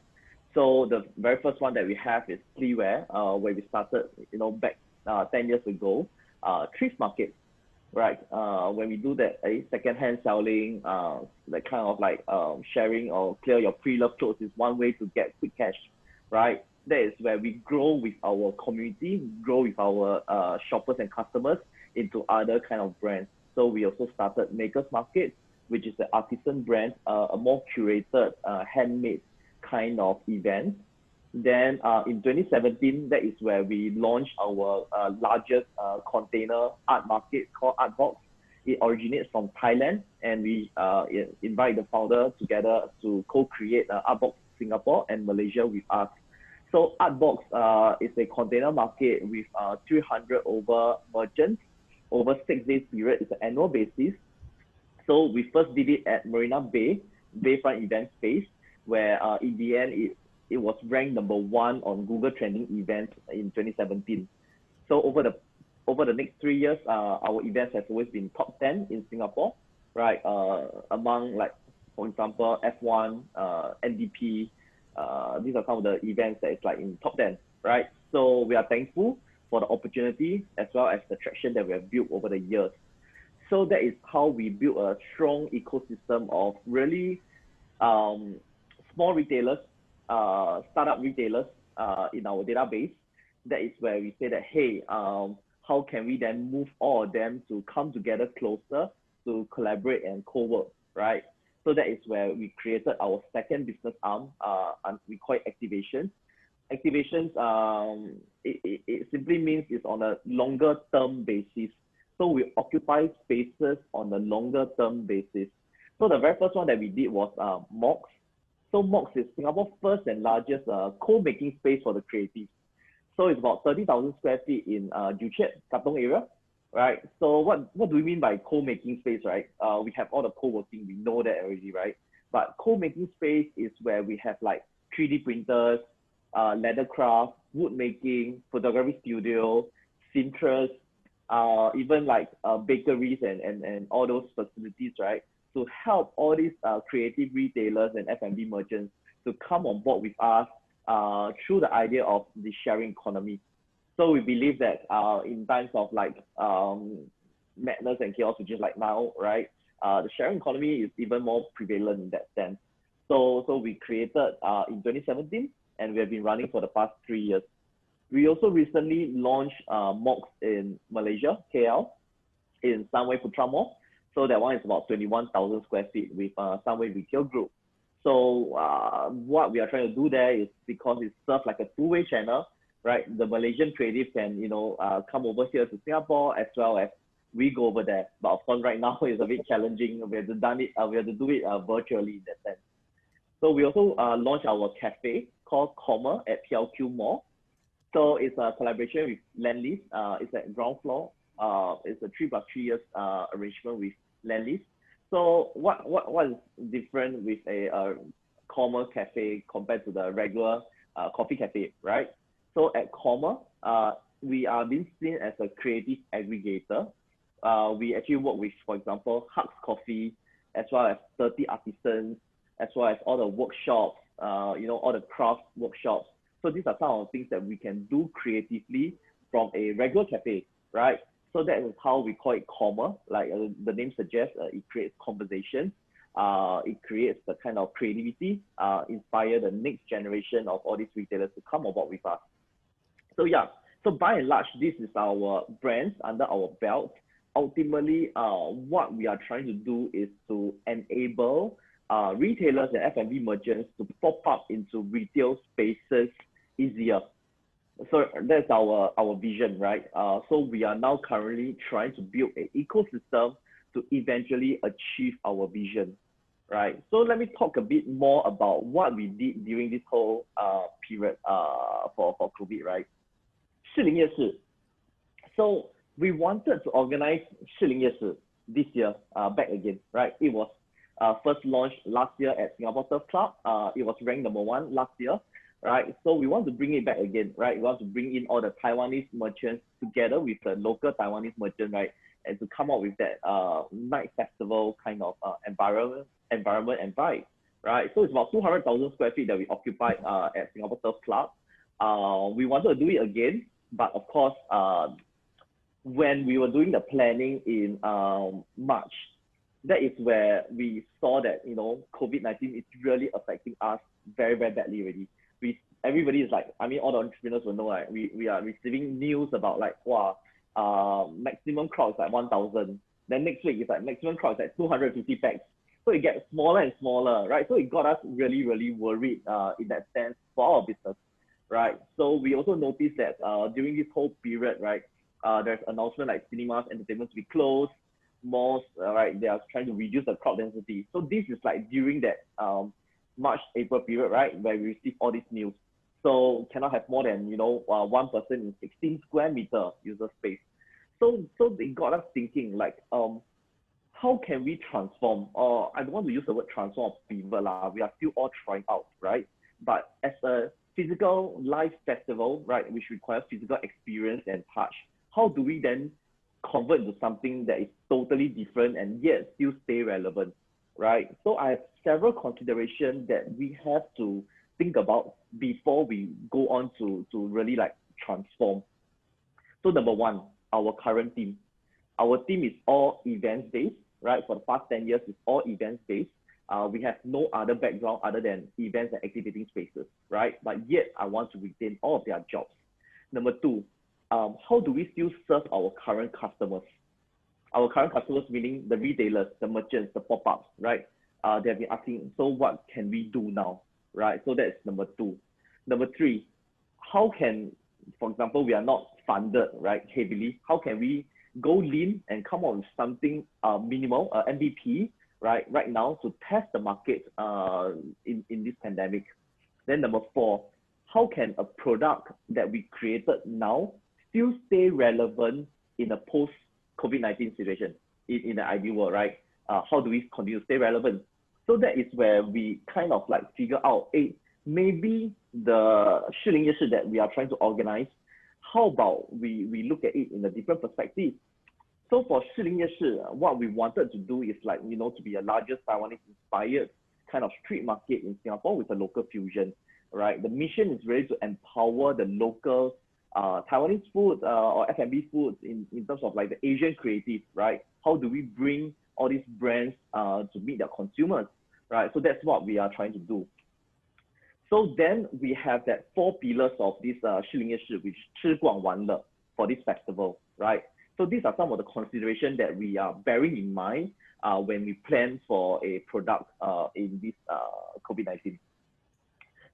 So the very first one that we have is Pleaware, where we started, back 10 years ago, thrift market, right? When we do that, second-hand selling, that kind of like sharing or clear your pre-loved clothes is one way to get quick cash, right? That is where we grow with our community, grow with our shoppers and customers into other kind of brands. So we also started Makers Market, which is an artisan brand, a more curated, handmade kind of event. Then in 2017, that is where we launched our largest container art market called Artbox. It originates from Thailand, and we invite the founder together to co-create Artbox Singapore and Malaysia with us. So Artbox is a container market with 300 over merchants over 6 days period. It's an annual basis. So we first did it at Marina Bay, Bayfront Event Space, where in the end it was ranked #1 on Google Trending Events in 2017. So over the next 3 years, our events has always been top 10 in Singapore, right? Among, like, for example, F1, NDP, these are some of the events that is like in top 10, right? So we are thankful for the opportunity as well as the traction that we have built over the years. So that is how we build a strong ecosystem of really small retailers, startup retailers in our database. That is where we say that, hey, how can we then move all of them to come together closer to collaborate and co-work, right? So that is where we created our second business arm, and we call it activations. Activations, it simply means it's on a longer term basis. So we occupy spaces on a longer term basis. So the very first one that we did was MOX. So MOX is Singapore's first and largest co-making space for the creatives. So it's about 30,000 square feet in Joo Chiat, Katong area, right? So what do we mean by co-making space, right? We have all the co-working, we know that already, right? But co-making space is where we have like 3D printers, leather craft, wood making, photography studio, seamstress, even like bakeries and all those facilities, right? To help all these creative retailers and F&B merchants to come on board with us through the idea of the sharing economy. So we believe that in times of like madness and chaos, which is like now, right? The sharing economy is even more prevalent in that sense. So we created in 2017, and we have been running for the past 3 years. We also recently launched MOX in Malaysia, KL, in Sunway Putra Mall. So that one is about 21,000 square feet with Sunway Retail Group. So what we are trying to do there is, because it serves like a two-way channel, right? The Malaysian creative can, come over here to Singapore as well as we go over there. But of course, right now it's a bit challenging. We have to do it virtually in that sense. So we also launched our cafe called Comma at PLQ Mall. So it's a collaboration with Lendlease. It's at ground floor. It's a 3+3 years arrangement with Lendlease. So what is different with a Comma cafe compared to the regular coffee cafe, right? So at Comma, we are being seen as a creative aggregator. We actually work with, for example, Hugs Coffee, as well as 30 artisans, as well as all the workshops, all the craft workshops. So these are some of the things that we can do creatively from a regular cafe, right? So that is how we call it Comma. Like the name suggests, it creates conversation. It creates the kind of creativity, inspire the next generation of all these retailers to come on board with us. So yeah, so by and large, this is our brands under our belt. Ultimately, what we are trying to do is to enable retailers and F&B merchants to pop up into retail spaces easier. So that's our vision, right? So we are now currently trying to build an ecosystem to eventually achieve our vision, right? So let me talk a bit more about what we did during this whole period for COVID, right? 士林夜市. So we wanted to organize 士林夜市 this year back again, right? It was first launched last year at Singapore Surf Club. It was ranked #1 last year, right? So we want to bring it back again, right? We want to bring in all the Taiwanese merchants together with the local Taiwanese merchant, right? And to come up with that night festival kind of environment and vibe, right? So it's about 200,000 square feet that we occupied at Singapore Surf Club. We wanted to do it again, but of course, when we were doing the planning in March, that is where we saw that, you know, COVID-19 is really affecting us very, very badly already. Everybody is like, I mean, all the entrepreneurs will know, like, we are receiving news about like, wow, maximum crowd is like 1,000. Then next week it's like maximum crowd is like 250 packs. So it gets smaller and smaller, right? So it got us really, really worried in that sense for our business, right? So we also noticed that during this whole period, right, there's announcement like cinemas, entertainment to be closed, malls, right? They are trying to reduce the crowd density. So this is like during that March, April period, right, where we receive all this news. So cannot have more than, you know, one person in 16 square meter user space. So they got us thinking like, how can we transform? Or I don't want to use the word transform or pivot lah. We are still all trying out, right? But as a physical live festival, right, which requires physical experience and touch, how do we then convert into something that is totally different and yet still stay relevant, right? So I have several considerations that we have to think about before we go on to really like transform. So #1, our current team. Our team is all events based, right? For the past 10 years, it's all events based. We have no other background other than events and activating spaces, right? But yet I want to retain all of their jobs. #2, how do we still serve our current customers? Our current customers, meaning the retailers, the merchants, the pop-ups, right? They have been asking, so what can we do now, right? So that's #2. #3, how can, for example, we are not funded, right, heavily. How can we go lean and come up with something minimal, MVP, right now to test the market in this pandemic? Then #4, how can a product that we created now still stay relevant in a post-COVID-19 situation in the ideal world, right? How do we continue to stay relevant? So that is where we kind of like figure out, hey, maybe the 士林夜市 that we are trying to organize, how about we look at it in a different perspective? So for 士林夜市, what we wanted to do is like, you know, to be a largest Taiwanese-inspired kind of street market in Singapore with a local fusion, right? The mission is really to empower the local Taiwanese food or F&B foods in terms of like the Asian creative, right? How do we bring all these brands to meet their consumers, right? So that's what we are trying to do. So then we have that 4 pillars of this 士林夜市, which 吃逛玩乐 for this festival, right? So these are some of the considerations that we are bearing in mind when we plan for a product in this COVID-19.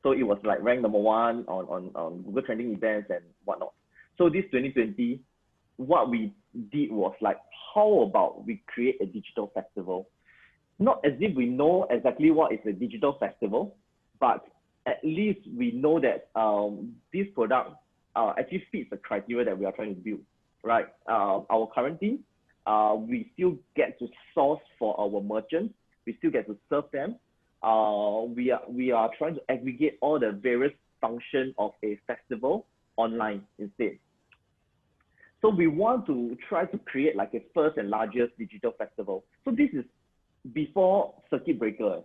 So it was like ranked #1 on Google trending events and whatnot. So this 2020, what we did was like, how about we create a digital festival? Not as if we know exactly what is a digital festival, but at least we know that this product actually fits the criteria that we are trying to build, right? Our current team, we still get to source for our merchants. We still get to serve them. We are trying to aggregate all the various functions of a festival online instead. So we want to try to create like a first and largest digital festival. So this is before circuit breaker.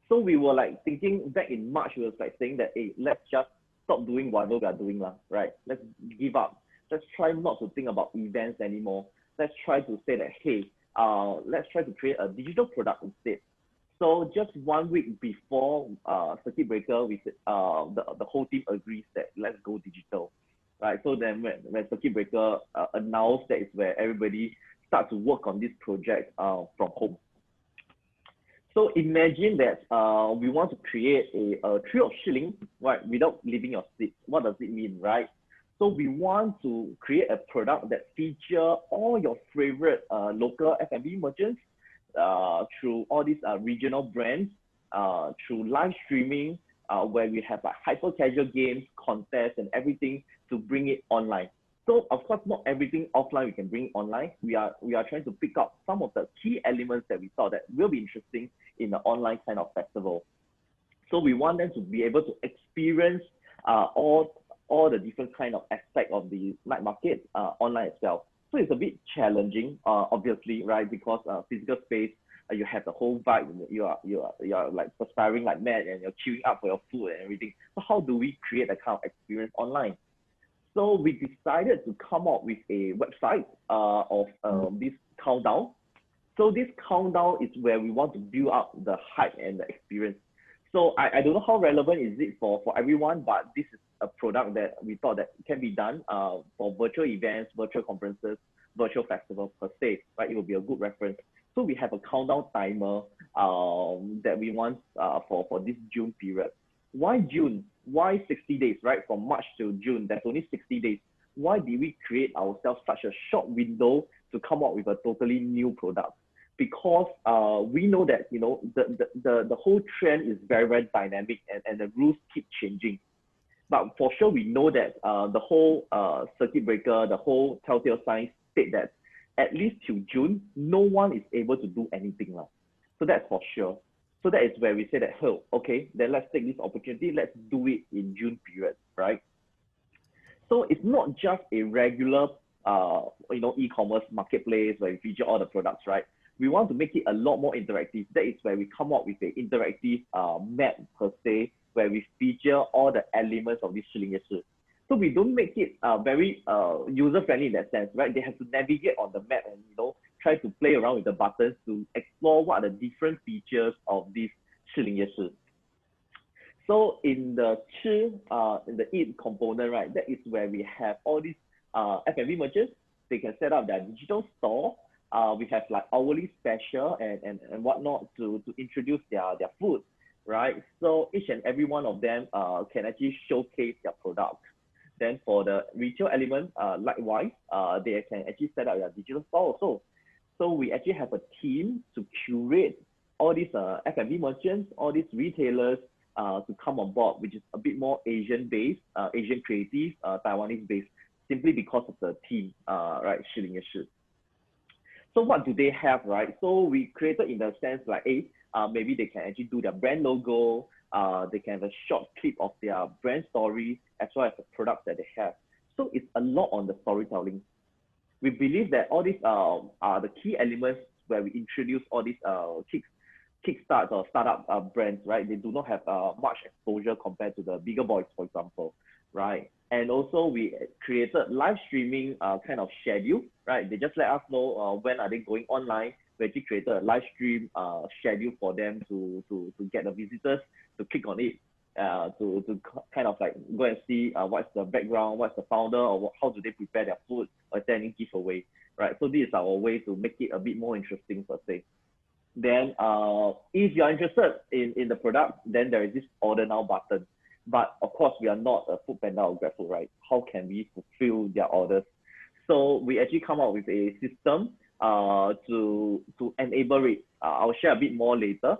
So we were like thinking back in March, we was like saying that, hey, let's just stop doing whatever we are doing, right? Let's give up. Let's try not to think about events anymore. Let's try to say that, hey, let's try to create a digital product instead. So just 1 week before circuit breaker, we said, the whole team agrees that let's go digital, right? So then when circuit breaker announced, that is where everybody starts to work on this project from home. So imagine that we want to create a tree of shilling, right, without leaving your seat. What does it mean, right? So we want to create a product that feature all your favorite local F&B merchants through all these regional brands, through live streaming, where we have like hyper casual games, contests, and everything to bring it online, So of course, not everything offline we can bring online. We are trying to pick up some of the key elements that we thought that will be interesting in the online kind of festival. So we want them to be able to experience all the different kind of aspects of the night market online as well. So it's a bit challenging, obviously, right? Because physical space, you have the whole vibe. You are like perspiring like mad, and you're queuing up for your food and everything. So how do we create that kind of experience online? So we decided to come up with a website of this countdown. So this countdown is where we want to build up the hype and the experience. So I don't know how relevant is it for everyone, but this is a product that we thought that can be done for virtual events, virtual conferences, virtual festivals per se, right? It will be a good reference. So we have a countdown timer that we want for this June period. Why June? Why 60 days, right? From March to June, there's only 60 days. Why did we create ourselves such a short window to come up with a totally new product? Because we know that, you know, the whole trend is very, very dynamic, and the rules keep changing. But for sure, we know that the whole circuit breaker, the whole telltale signs state that at least till June, no one is able to do anything. So that's for sure. So that is where we say that, oh, okay, then let's take this opportunity, let's do it in June period, right? So it's not just a regular, you know, e-commerce marketplace where we feature all the products, right? We want to make it a lot more interactive. That is where we come up with an interactive map per se, where we feature all the elements of this 士林夜市. So we don't make it very user-friendly in that sense, right? They have to navigate on the map and, you know, try to play around with the buttons to explore what are the different features of this 士林夜市. So in the in the eat component, right, that is where we have all these F&B merchants. They can set up their digital store. We have like hourly special and whatnot to introduce their food, right? So each and every one of them can actually showcase their product. Then for the retail element, likewise, they can actually set up their digital store also. So we actually have a team to curate all these F&B merchants, all these retailers to come on board, which is a bit more Asian-based, Asian creative, Taiwanese-based, simply because of the team, right, 士林夜市. So what do they have, right? So we created in the sense like, hey, maybe they can actually do their brand logo, they can have a short clip of their brand story, as well as the products that they have. So it's a lot on the storytelling. We believe that all these are the key elements where we introduce all these kickstart or startup brands, right? They do not have much exposure compared to the bigger boys, for example, right? And also we created live streaming kind of schedule, right? They just let us know when are they going online. We actually created a live stream schedule for them to get the visitors to click on it, to kind of like go and see what's the background, what's the founder, or how do they prepare their food, or is there any giveaway, right? So this is our way to make it a bit more interesting per se. Then if you're interested in the product, then there is this order now button. But of course, we are not a Foodpanda or GrabFood, right? How can we fulfill their orders? So we actually come up with a system to enable it. I'll share a bit more later.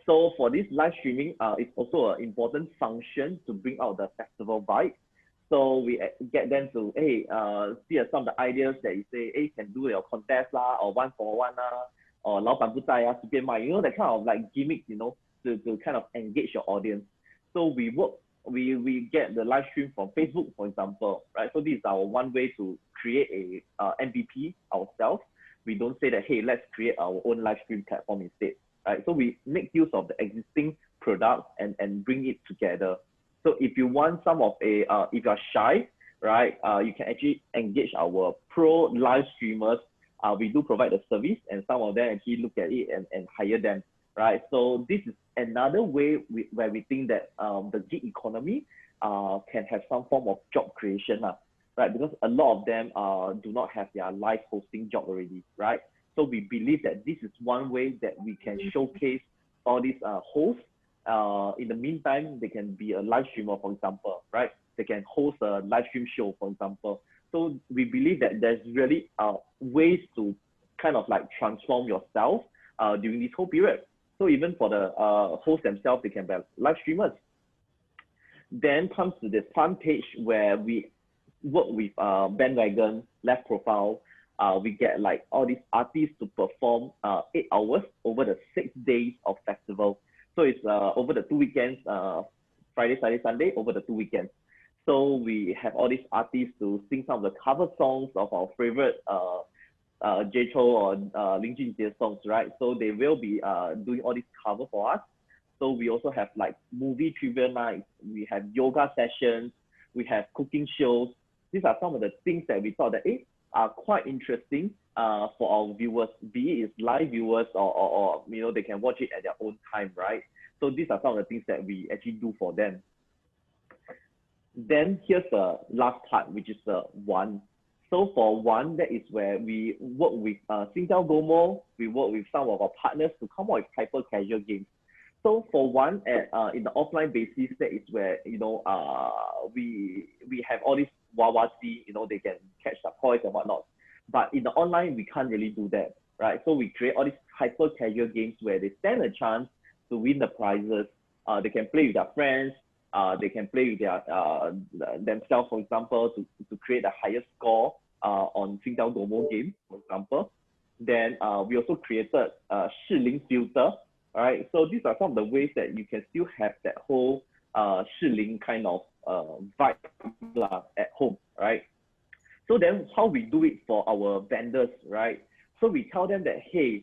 So for this live streaming, it's also an important function to bring out the festival vibe. So we get them to, hey, see some of the ideas that you say, hey, can do your contest lah, or 1-for-1 lah, or 老板不在啊，随便卖, you know, that kind of like gimmick, you know, to kind of engage your audience. So we get the live stream from Facebook, for example, right? So this is our one way to create a MVP ourselves. We don't say that, hey, let's create our own live stream platform instead, right? So we make use of the existing product and bring it together. So if you want some of if you're shy, right, you can actually engage our pro live streamers. We do provide the service, and some of them actually look at it and hire them, right? So this is another way where we think that the gig economy can have some form of job creation, right? Because a lot of them do not have their live hosting job already, right? So we believe that this is one way that we can showcase all these hosts. In the meantime, they can be a live streamer, for example, right? They can host a live stream show, for example. So we believe that there's really ways to kind of like transform yourself during this whole period. So even for the hosts themselves, they can be live streamers. Then comes to the fun page where we work with bandwagon, left profile. We get like all these artists to perform 8 hours over the 6 days of festival. So it's over the 2 weekends, Friday, Saturday, Sunday, over the 2 weekends. So we have all these artists to sing some of the cover songs of our favorite Jay Chou or Lin Junjie songs, right? So they will be doing all these cover for us. So we also have like movie trivia nights, we have yoga sessions, we have cooking shows. These are some of the things that we thought that are quite interesting for our viewers, be it live viewers or you know, they can watch it at their own time, right? So these are some of the things that we actually do for them. Then here's the last part, which is the one. So for one, that is where we work with Singtel Gomo, we work with some of our partners to come up with hyper casual games. So for one, in the offline basis, that is where, you know, we have all these Wawasi, you know, they can catch the toys and whatnot. But in the online, we can't really do that, right? So we create all these hyper casual games where they stand a chance to win the prizes. They can play with their friends. They can play with their themselves, for example, to create the highest score on Singtel Gomo game, for example. Then we also created a Shiling filter. All right, so these are some of the ways that you can still have that whole Shiling kind of vibe at home, right? So then how we do it for our vendors, right? So we tell them that, hey,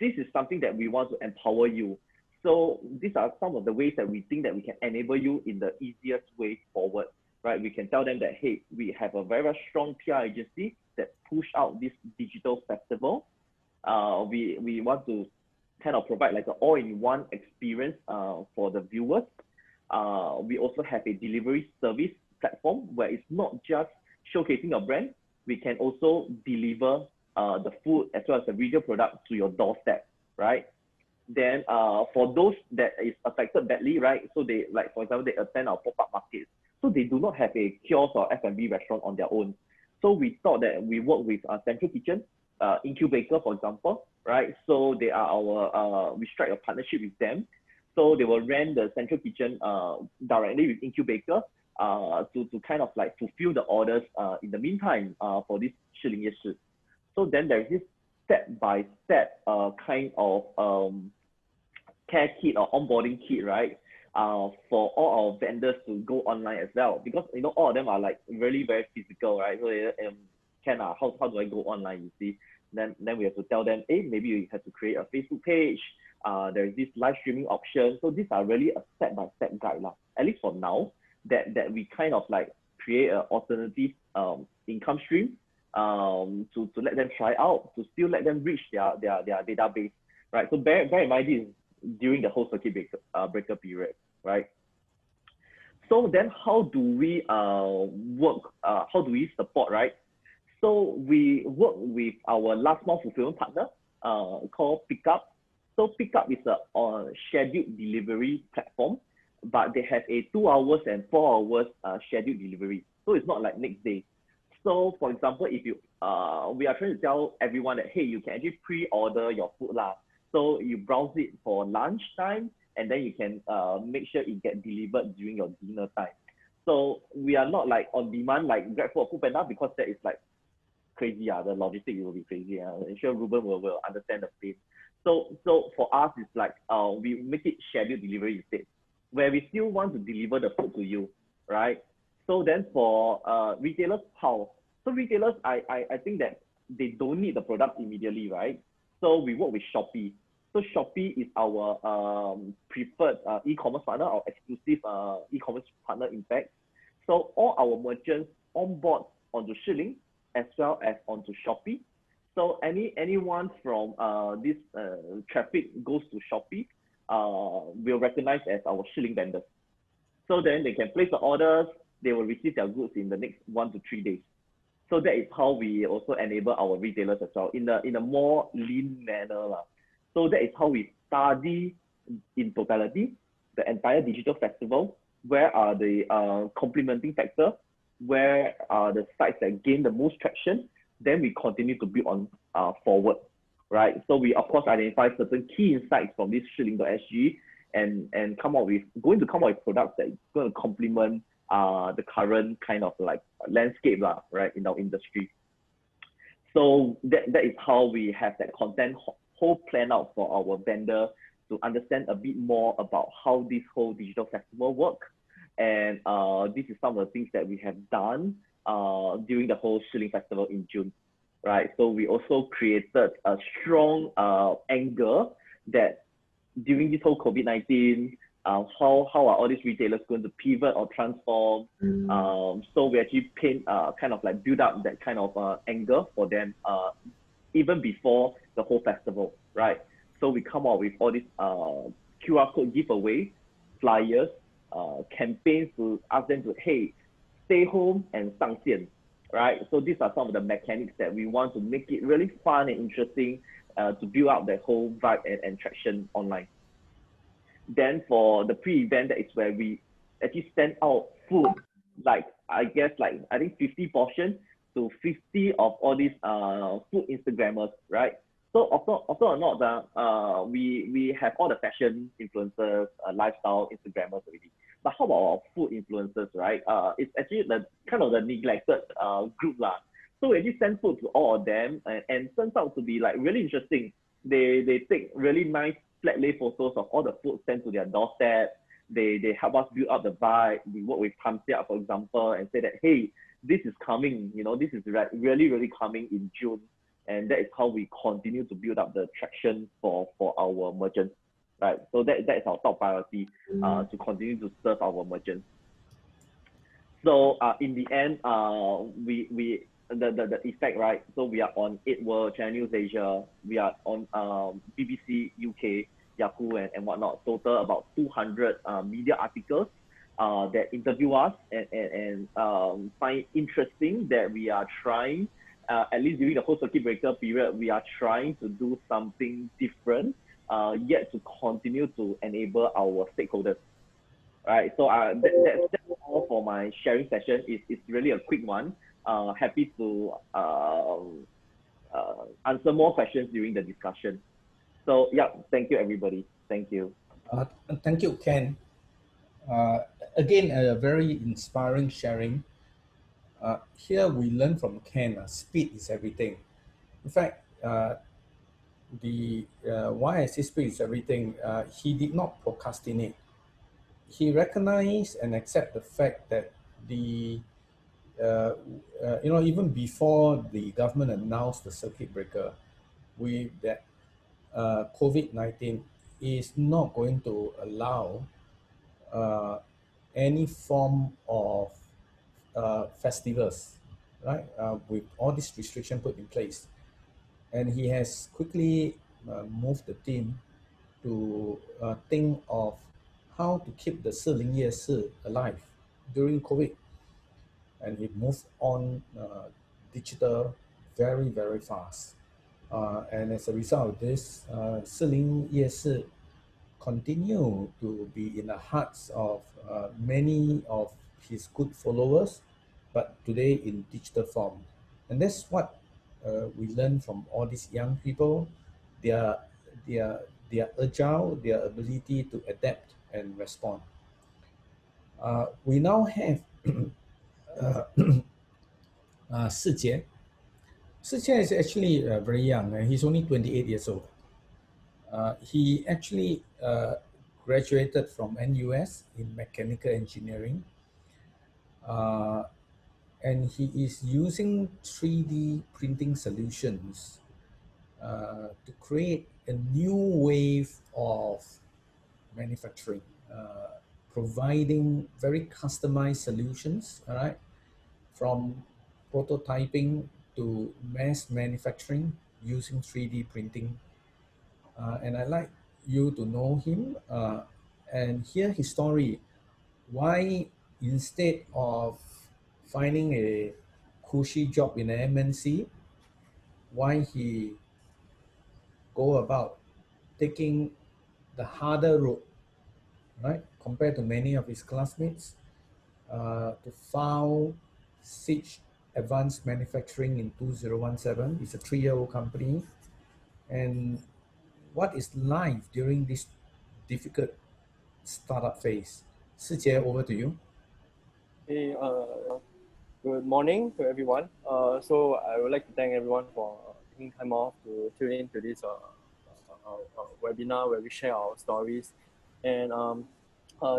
this is something that we want to empower you. So these are some of the ways that we think that we can enable you in the easiest way forward, right? We can tell them that, hey, we have a very, very strong PR agency that push out this digital festival. We want to kind of provide like an all-in-one experience for the viewers. We also have a delivery service platform where it's not just showcasing a brand, we can also deliver the food as well as the retail product to your doorstep, right? Then for those that is affected badly, right? So they, like for example, they attend our pop-up markets. So they do not have a kiosk or F&B restaurant on their own. So we thought that we work with Central Kitchen, Incubator, for example, right? So they are our, we strike a partnership with them. So they will rent the Central Kitchen directly with Incubator to kind of like fulfill the orders in the meantime for this Shiling Yeshi. So then there's this step-by-step kind of care kit or onboarding kit, right? For all our vendors to go online as well, because you know all of them are like really very physical, right? So how do I go online? You see, then we have to tell them, hey, maybe you have to create a Facebook page. There's this live streaming option. So these are really a step-by-step guide, at least for now, that we kind of like create an alternative income stream to let them try out, to still let them reach their database, right? So bear in mind this during the whole circuit breaker period, right? So then how do we work, how do we support, right? So we work with our last mile fulfillment partner called Pickup. So Pickup is a scheduled delivery platform, but they have a 2 hours and 4 hours scheduled delivery. So it's not like next day. So for example, if you, we are trying to tell everyone that, hey, you can actually pre-order your food lah. So you browse it for lunchtime, and then you can make sure it gets delivered during your dinner time. So we are not like on demand like GrabFood or Foodpanda, because that is like crazy. The logistics will be crazy. I'm sure Ruben will understand the pain. So for us, it's like we make it scheduled delivery instead, where we still want to deliver the food to you, right? So then for retailers, how? So retailers, I think that they don't need the product immediately, right? So we work with Shopee. So Shopee is our preferred e-commerce partner, our exclusive e-commerce partner, in fact. So all our merchants onboard onto Shiling as well as onto Shopee. So anyone from this traffic goes to Shopee will recognize as our Shiling vendors. So then they can place the orders, they will receive their goods in the next 1 to 3 days. So that is how we also enable our retailers as well in a more lean manner. So that is how we study in totality the entire digital festival. Where are the complementing factors? Where are the sites that gain the most traction? Then we continue to build on forward, right? So we of course identify certain key insights from this Shiling.sg and come up with products that is going to complement the current kind of like landscape, right, in our industry. So that is how we have that content whole plan out for our vendor to understand a bit more about how this whole digital festival work. And this is some of the things that we have done during the whole Shilling Festival in June, right? So we also created a strong angle that during this whole COVID-19, how are all these retailers going to pivot or transform? So we actually kind of like build up that kind of angle for them even before the whole festival, right? So we come out with all these QR code giveaway, flyers, campaigns to ask them to, hey, stay home and 上线, right? So these are some of the mechanics that we want to make it really fun and interesting to build up that whole vibe and traction online. Then for the pre-event, that is where we actually send out food, like I think 50 portions to 50 of all these food Instagrammers, right? So also or not, we have all the fashion influencers, lifestyle Instagrammers already. But how about our food influencers, right? It's actually the kind of the neglected group lah. So we actually send food to all of them, and turns out to be like really interesting. They take really nice flat lay photos of all the food sent to their doorstep. They help us build up the vibe. We work with Kamsia, for example, and say that, hey, this is coming, this is really, really coming in June. And that is how we continue to build up the traction for our merchants, right? So that is our top priority, to continue to serve our merchants. So in the end, the effect, right? So we are on 8 World, Channel News Asia, we are on BBC UK, Yahoo and whatnot. Total about 200 media articles that interview us and find interesting that we are trying, at least during the whole circuit breaker period, we are trying to do something different, yet to continue to enable our stakeholders. Right, so that's all for my sharing session. It's really a quick one. Happy to answer more questions during the discussion. So yeah, thank you everybody. Thank you. Thank you, Ken. Again, a very inspiring sharing. Here we learn from Ken, speed is everything. In fact, why I say speed is everything, he did not procrastinate. He recognized and accept the fact that even before the government announced the circuit breaker, COVID-19 is not going to allow any form of festivals, right? With all these restrictions put in place. And he has quickly moved the team to think of how to keep the 404 alive during COVID. And he moved on digital very, very fast. And as a result of this, 404 continue to be in the hearts of many of his good followers, but today in digital form. And that's what we learn from all these young people. They are agile, their ability to adapt and respond. We now have Sijie. Sijie is actually very young, and he's only 28 years old. He actually graduated from NUS in mechanical engineering, and he is using 3D printing solutions to create a new wave of manufacturing, providing very customized solutions, all right, from prototyping to mass manufacturing using 3D printing. And I'd like you to know him and hear his story, why instead of finding a cushy job in an MNC, why he go about taking the harder road, right, compared to many of his classmates, to found SMEICC Advanced Manufacturing in 2017. It's a 3-year-old company. And what is life during this difficult startup phase? Sijie, over to you. Hey, good morning to everyone. So I would like to thank everyone for taking time off to tune in to this webinar where we share our stories. And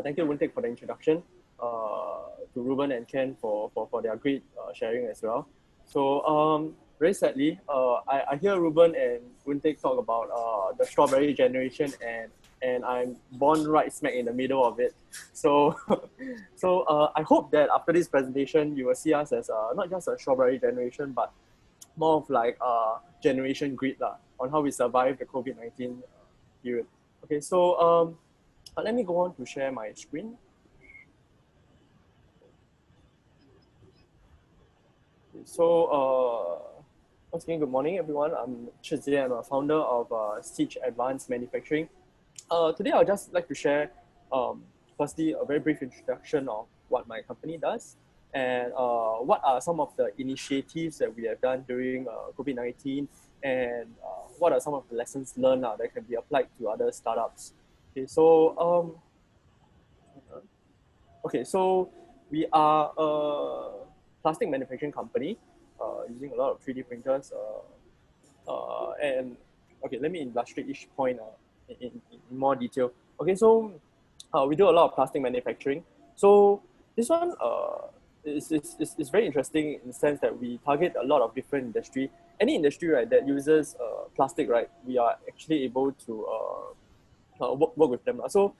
thank you, Wuntek, for the introduction. To Ruben and Ken for their great sharing as well. So very sadly, I hear Ruben and Wuntek talk about the strawberry generation, and I'm born right smack in the middle of it. So I hope that after this presentation, you will see us as not just a strawberry generation, but more of like generation grid on how we survive the COVID-19 period. Okay, so let me go on to share my screen. So once again, good morning, everyone. I'm Chizie. I'm a founder of SMEICC Advanced Manufacturing. Today, I'd just like to share, firstly, a very brief introduction of what my company does and what are some of the initiatives that we have done during COVID-19 and what are some of the lessons learned that can be applied to other startups. Okay, so we are a plastic manufacturing company using a lot of 3D printers. And okay, let me illustrate each point in more detail. Okay, so we do a lot of plastic manufacturing. So this one is very interesting in the sense that we target a lot of different industry. Any industry, right, that uses plastic, right, we are actually able to work with them. So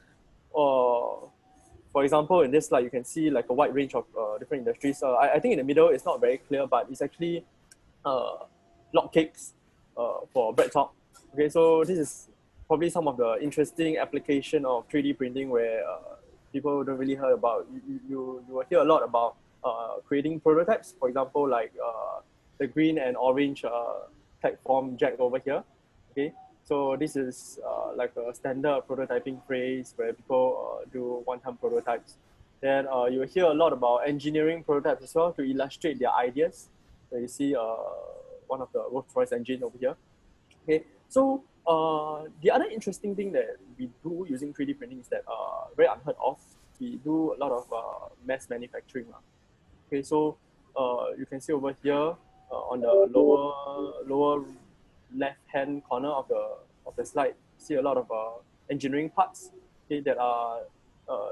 for example, in this slide, you can see like a wide range of different industries. I think in the middle, it's not very clear, but it's actually log cakes for bread talk. Okay, so this is probably some of the interesting application of 3D printing where people don't really hear about. You will hear a lot about creating prototypes. For example, like the green and orange type form jack over here. Okay, so this is like a standard prototyping phrase where people do one-time prototypes. Then you will hear a lot about engineering prototypes as well to illustrate their ideas. So you see one of the Rolls-Royce engine over here. Okay, so the other interesting thing that we do using 3D printing is that very unheard of. We do a lot of mass manufacturing. Okay, so you can see over here on the lower left hand corner of the slide, see a lot of engineering parts, okay, that are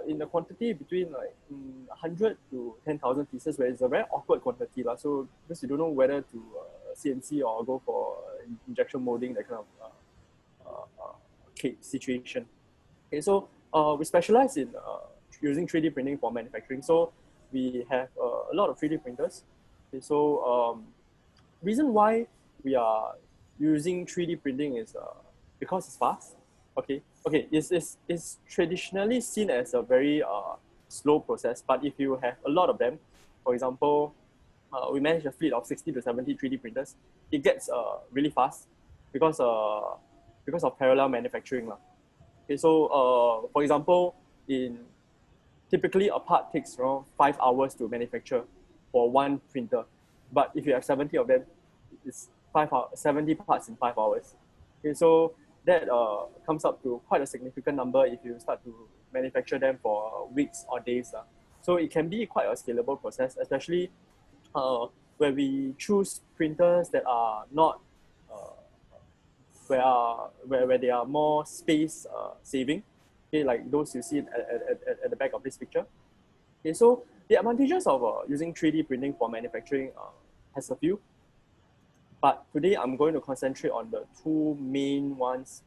in the quantity between like 100 to 10,000 pieces, where it's a very awkward quantity. So because you don't know whether to CNC or go for injection molding, that kind of case situation. Okay, so we specialize in using 3D printing for manufacturing. So we have a lot of 3D printers. Okay, so reason why we are using 3D printing is because it's fast. Okay, it's traditionally seen as a very slow process, but if you have a lot of them, for example, we manage a fleet of 60 to 70 3D printers, it gets really fast because of parallel manufacturing. Okay, so for example, typically a part takes around 5 hours to manufacture for one printer, but if you have 70 of them, it's 70 parts in 5 hours. Okay, so that comes up to quite a significant number if you start to manufacture them for weeks or days. So it can be quite a scalable process, especially where we choose printers that are not where they are more space saving, okay, like those you see at the back of this picture. Okay, so the advantages of using 3D printing for manufacturing has a few, but today I'm going to concentrate on the two main ones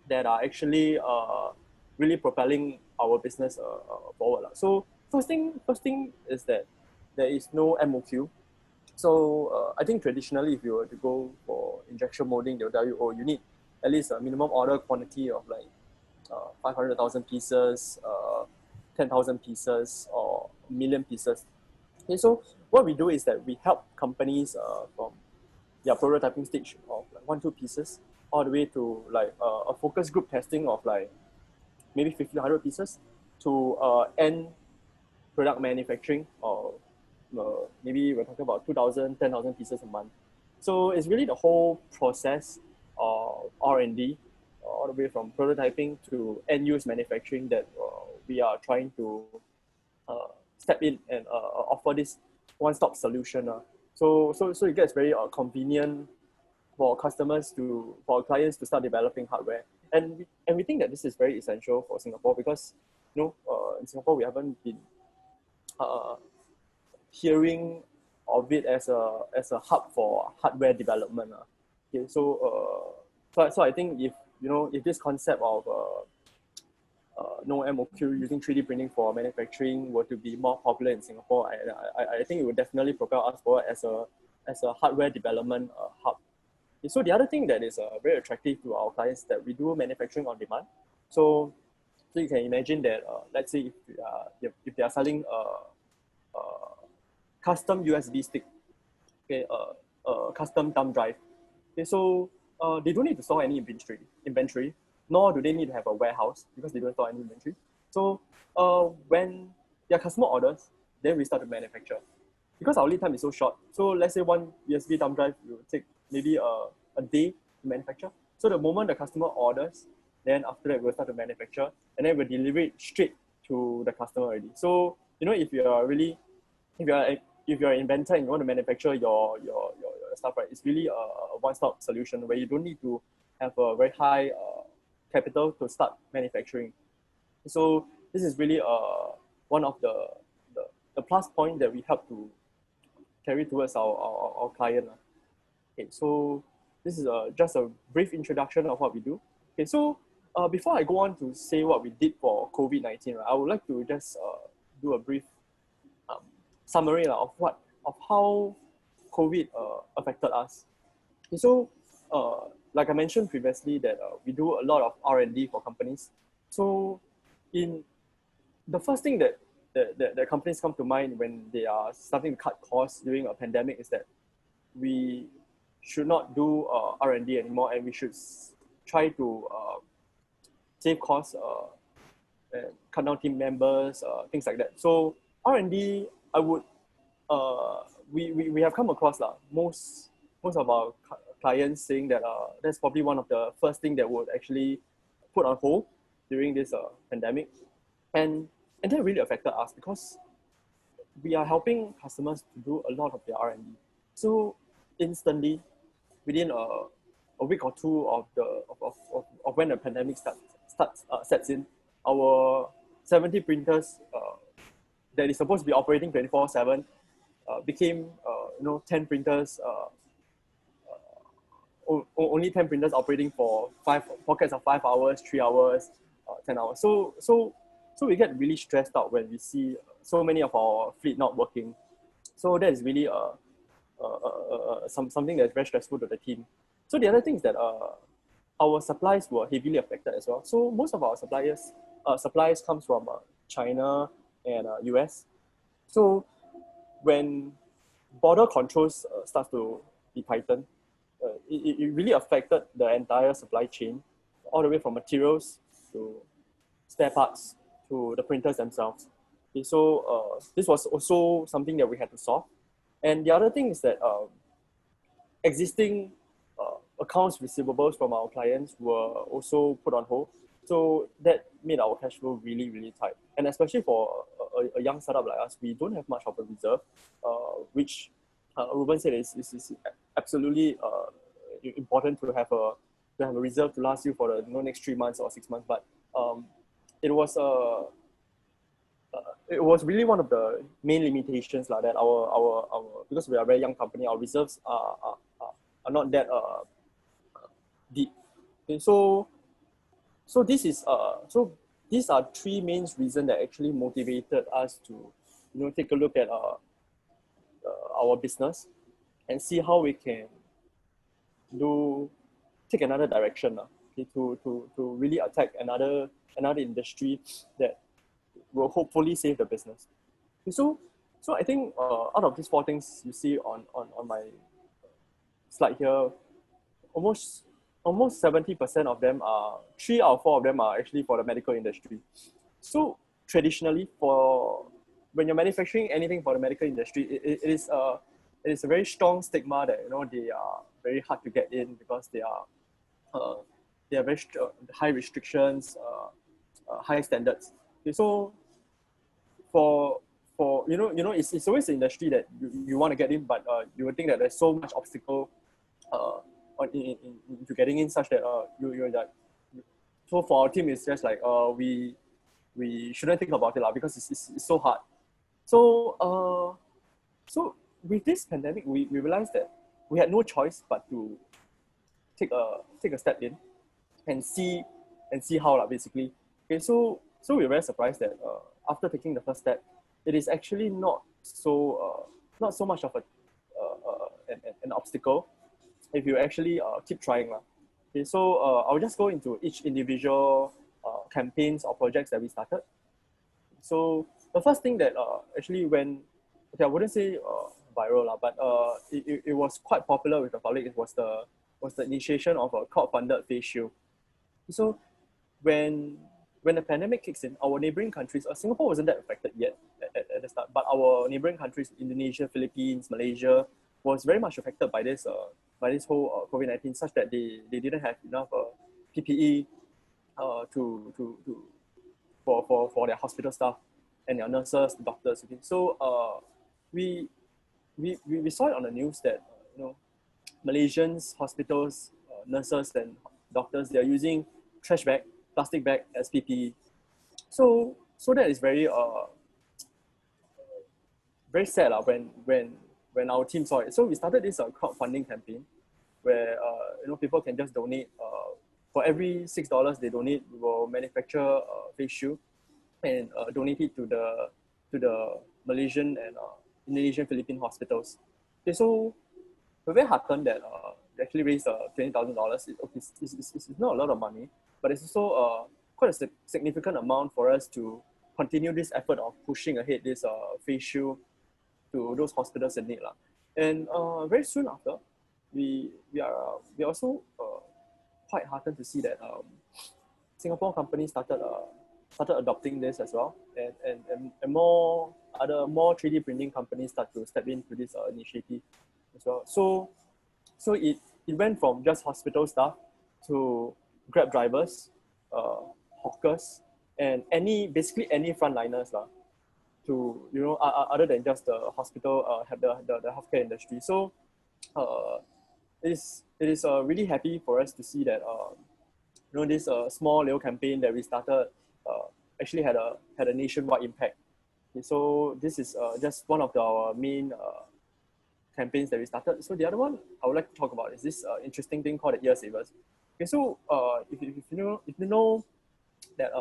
that are actually really propelling our business forward. So first thing is that there is no MOQ. So I think traditionally, if you were to go for injection molding, they'll tell you, oh, you need at least a minimum order quantity of like 500,000 pieces, 10,000 pieces, or a million pieces. Okay, so what we do is that we help companies from their prototyping stage of like 1-2 pieces all the way to like a focus group testing of like maybe 1,500 pieces to end product manufacturing, or maybe we're talking about 2,000, 10,000 pieces a month. So it's really the whole process of R&D, all the way from prototyping to end-use manufacturing that we are trying to step in and offer this one-stop solution. So it gets very convenient for customers for our clients to start developing hardware. And we think that this is very essential for Singapore because, in Singapore, we haven't been hearing of it as a hub for hardware development. Okay, so I think if this concept of no MOQ using 3D printing for manufacturing were to be more popular in Singapore, I think it would definitely propel us forward as a hardware development hub. Okay, so the other thing that is very attractive to our clients is that we do manufacturing on demand. So you can imagine that let's say if they are selling a custom USB stick, okay, custom thumb drive. Okay, so they don't need to store any inventory, nor do they need to have a warehouse because they don't store any inventory. So when their customer orders, then we start to manufacture. Because our lead time is so short, so let's say one USB thumb drive will take maybe a day to manufacture. So the moment the customer orders, then after that we'll start to manufacture, and then we'll deliver it straight to the customer already. So if you're an inventor and you want to manufacture your stuff, right, it's really a one-stop solution where you don't need to have a very high capital to start manufacturing. So this is really one of the plus point that we help to carry towards our client. Okay, so this is just a brief introduction of what we do. Okay, so before I go on to say what we did for COVID-19, right, I would like to just do a brief summary of how COVID affected us. Okay, so like I mentioned previously that we do a lot of R&D for companies. So in the first thing that companies come to mind when they are starting to cut costs during a pandemic is that we should not do R&D anymore, and we should try to save costs and cut down team members, things like that. So R&D, I would we have come across most of our clients saying that that's probably one of the first thing that would actually put on hold during this pandemic, and that really affected us because we are helping customers to do a lot of their R&D. So instantly, within a week or two of when the pandemic sets in, our 70 printers that is supposed to be operating 24/7 became 10 printers. Only 10 printers operating for 5 pockets of 5 hours, 3 hours, 10 hours. So we get really stressed out when we see so many of our fleet not working. So that is really something that's very stressful to the team. So the other thing is that our supplies were heavily affected as well. So most of our supplies comes from China and US. So when border controls start to be tightened, it really affected the entire supply chain, all the way from materials to spare parts to the printers themselves. Okay, so this was also something that we had to solve. And the other thing is that existing accounts receivables from our clients were also put on hold. So that made our cash flow really, really tight. And especially for a young startup like us, we don't have much of a reserve, which Ruben said is absolutely important to have a reserve to last you for the next 3 months or 6 months. But it was really one of the main limitations that our because we are a very young company, our reserves are not that deep. Okay, so these are 3 main reasons that actually motivated us to take a look at our business and see how we can take another direction, okay, to really attack another industry that will hopefully save the business. Okay, so I think out of these 4 things you see on my slide here, almost 70% of them are 3 out of 4 of them are actually for the medical industry. So traditionally, when you're manufacturing anything for the medical industry, it is a very strong stigma that they are very hard to get in because they are very high restrictions, high standards. Okay, so for for it's always the industry that you want to get in, but you would think that there's so much obstacle into getting in, such that you're like, so for our team it's just like we shouldn't think about it because it's so hard. So with this pandemic, we realized that we had no choice but to take a step in and see how basically. Okay, so we were very surprised that after taking the first step, it is actually not so much of an obstacle if you actually keep trying. Okay, so I'll just go into each individual campaigns or projects that we started. So the first thing that actually went, okay, I wouldn't say viral, but it was quite popular with the public. It was the initiation of a crowd-funded face shield. So when the pandemic kicks in, our neighboring countries, Singapore wasn't that affected yet at the start, but our neighboring countries, Indonesia, Philippines, Malaysia, was very much affected by this whole COVID-19, such that they didn't have enough PPE for their hospital staff and their nurses, doctors. Okay? So we saw it on the news that Malaysians, hospitals, nurses and doctors, they are using trash bag, plastic bag as PPE. So that is very very sad when our team saw it. So we started this crowdfunding campaign where people can just donate. For every $6 they donate, we will manufacture a face shield and donate it to the Malaysian and Indonesian, Philippine hospitals. Okay, so we're very heartened that they actually raised $20,000. It's not a lot of money, but it's also quite a significant amount for us to continue this effort of pushing ahead this face shield to those hospitals in need. And very soon after, we are also quite heartened to see that Singapore companies started adopting this as well, and more 3D printing companies start to step into this initiative as well. So it went from just hospital staff to Grab drivers, hawkers, and basically any frontliners to other than just the hospital, the healthcare industry. So it is really happy for us to see that this small little campaign that we started actually had a nationwide impact. Okay, so this is just one of our main campaigns that we started. So the other one I would like to talk about is this interesting thing called the Ear Savers. Okay, so if you know that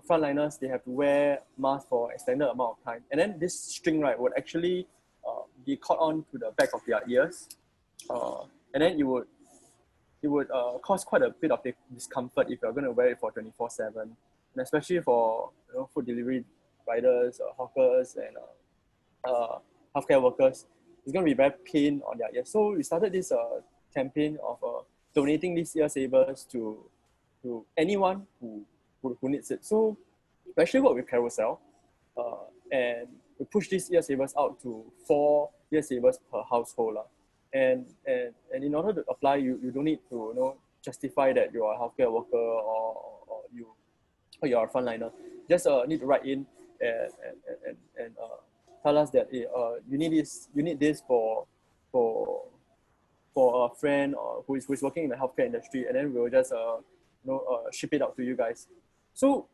frontliners, they have to wear masks for extended amount of time, and then this string would actually be caught on to the back of their ears, and then it would cause quite a bit of discomfort if you're going to wear it for 24/7, and especially for food delivery riders, hawkers, and healthcare workers. It's going to be very pain on their ears. So we started this campaign of donating these ear savers to anyone who needs it. So we actually work with Carousel, and we push these ear savers out to 4 ear savers per household. And in order to apply, you don't need to justify that you're a healthcare worker or you're a frontliner. Just need to write in and tell us that you need this for a friend or who is working in the healthcare industry, and then we'll just ship it out to you guys. So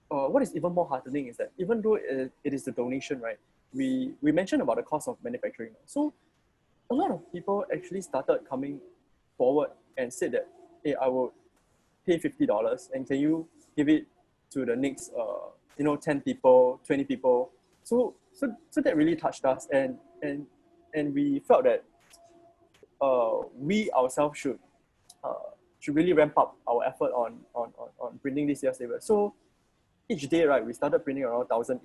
what is even more heartening is that even though it is a donation, right? We mentioned about the cost of manufacturing. So a lot of people actually started coming forward and said that, hey, I will pay $50 and can you give it to the next 10 people, 20 people. So that really touched us, and we felt that we ourselves should really ramp up our effort on printing these ear savers. So each day, right, we started printing around 1,000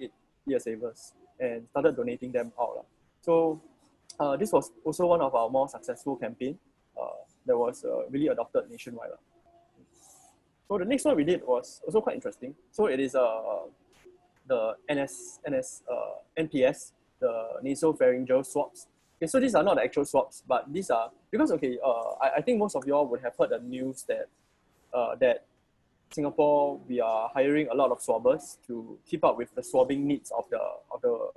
ear savers and started donating them out. So this was also one of our more successful campaign that was really adopted nationwide. So the next one we did was also quite interesting. So it is the NPS, the nasopharyngeal swabs. Okay, so these are not the actual swabs, but these are, because I think most of y'all would have heard the news that Singapore, we are hiring a lot of swabbers to keep up with the swabbing needs of the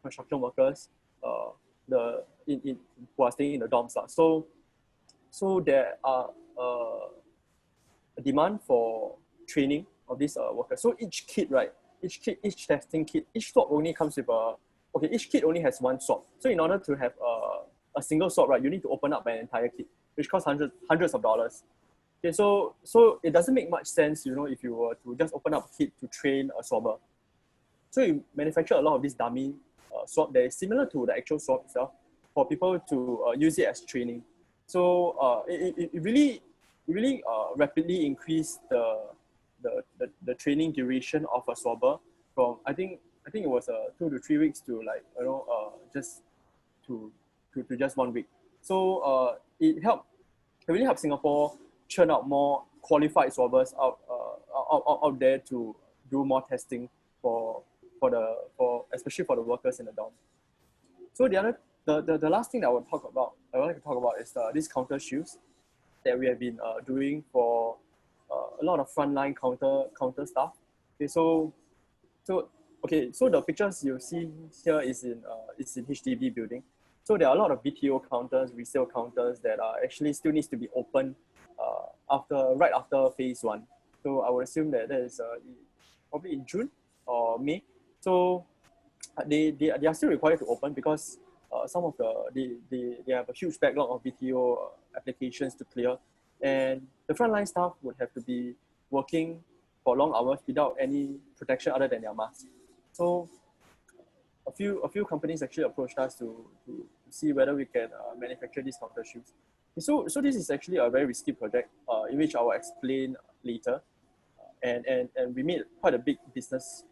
construction workers, who are staying in the dorms. So there are a demand for training of these workers. So each kit, right? Each testing kit, each swab only comes with each kit only has one swab. So in order to have a single swab, right, you need to open up an entire kit, which costs hundreds of dollars. Okay, so it doesn't make much sense, if you were to just open up a kit to train a swabber. So you manufacture a lot of this dummy swab that is similar to the actual swab itself for people to use it as training. So it really rapidly increased the training duration of a swabber from I think it was 2 to 3 weeks to just to just 1 week. So it really helped Singapore churn out more qualified swabbers out there to do more testing for especially for the workers in the dorm. So the last thing that I would like to talk about is these counter shoes that we have been doing for a lot of frontline counter staff. Okay, so the pictures you see here is in HDB building. So there are a lot of BTO counters, resale counters that are actually still needs to be open right after phase 1. So I would assume that is probably in June or May. So they are still required to open because some of they have a huge backlog of BTO applications to clear, and the frontline staff would have to be working for long hours without any protection other than their mask. So a few companies actually approached us to see whether we can manufacture these counter shoes. So this is actually a very risky project, in which I will explain later, and we made quite a big business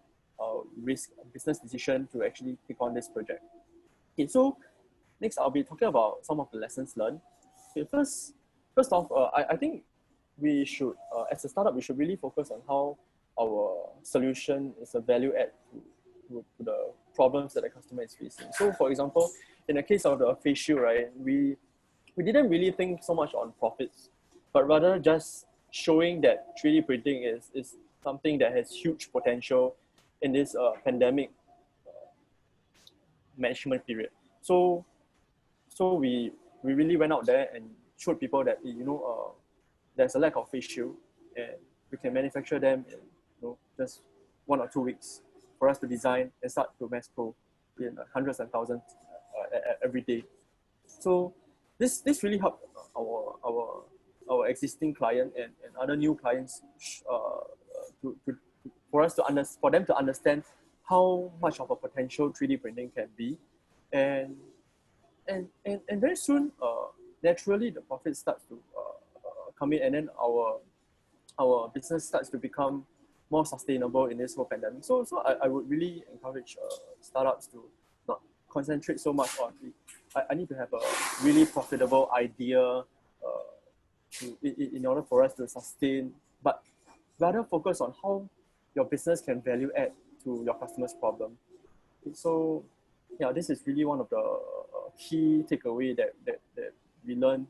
decision to actually take on this project. Okay, so next I'll be talking about some of the lessons learned. Okay, first off, I think we should, as a startup, we should really focus on how our solution is a value add to the problems that the customer is facing. So for example, in the case of the face shield, right, we didn't really think so much on profits, but rather just showing that 3D printing is something that has huge potential in this pandemic management period. So we really went out there and showed people that there's a lack of face shield, and we can manufacture them in just 1 or 2 weeks for us to design and start to mass pro in hundreds and thousands every day. So this really helped our existing client and other new clients for them to understand how much of a potential 3D printing can be, and very soon naturally the profit starts to come in, and then our business starts to become more sustainable in this whole pandemic. So I would really encourage startups to not concentrate so much on I need to have a really profitable idea in order for us to sustain, but rather focus on how your business can value add to your customer's problem. So yeah, this is really one of the key takeaway that we learned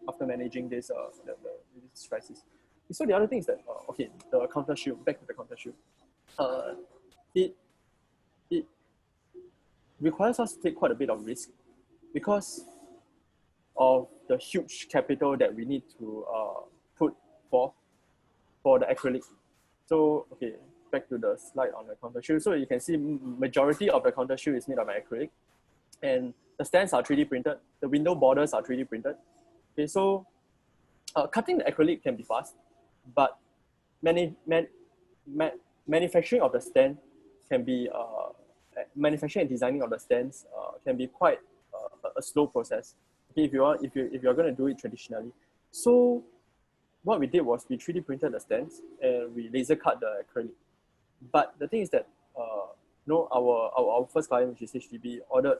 after managing this crisis. So the other thing is that the counter shield, back to the counter shield, it requires us to take quite a bit of risk because of the huge capital that we need to put for the acrylic. So back to the slide on the counter shield. So you can see majority of the counter shield is made of acrylic, and the stands are 3D printed. The window borders are 3D printed. Okay, so cutting the acrylic can be fast, but manufacturing of the stand can be manufacturing and designing of the stands can be quite a slow process. Okay, if you're going to do it traditionally. So what we did was we 3D printed the stands and we laser cut the acrylic. But the thing is that our first client, which is HDB, ordered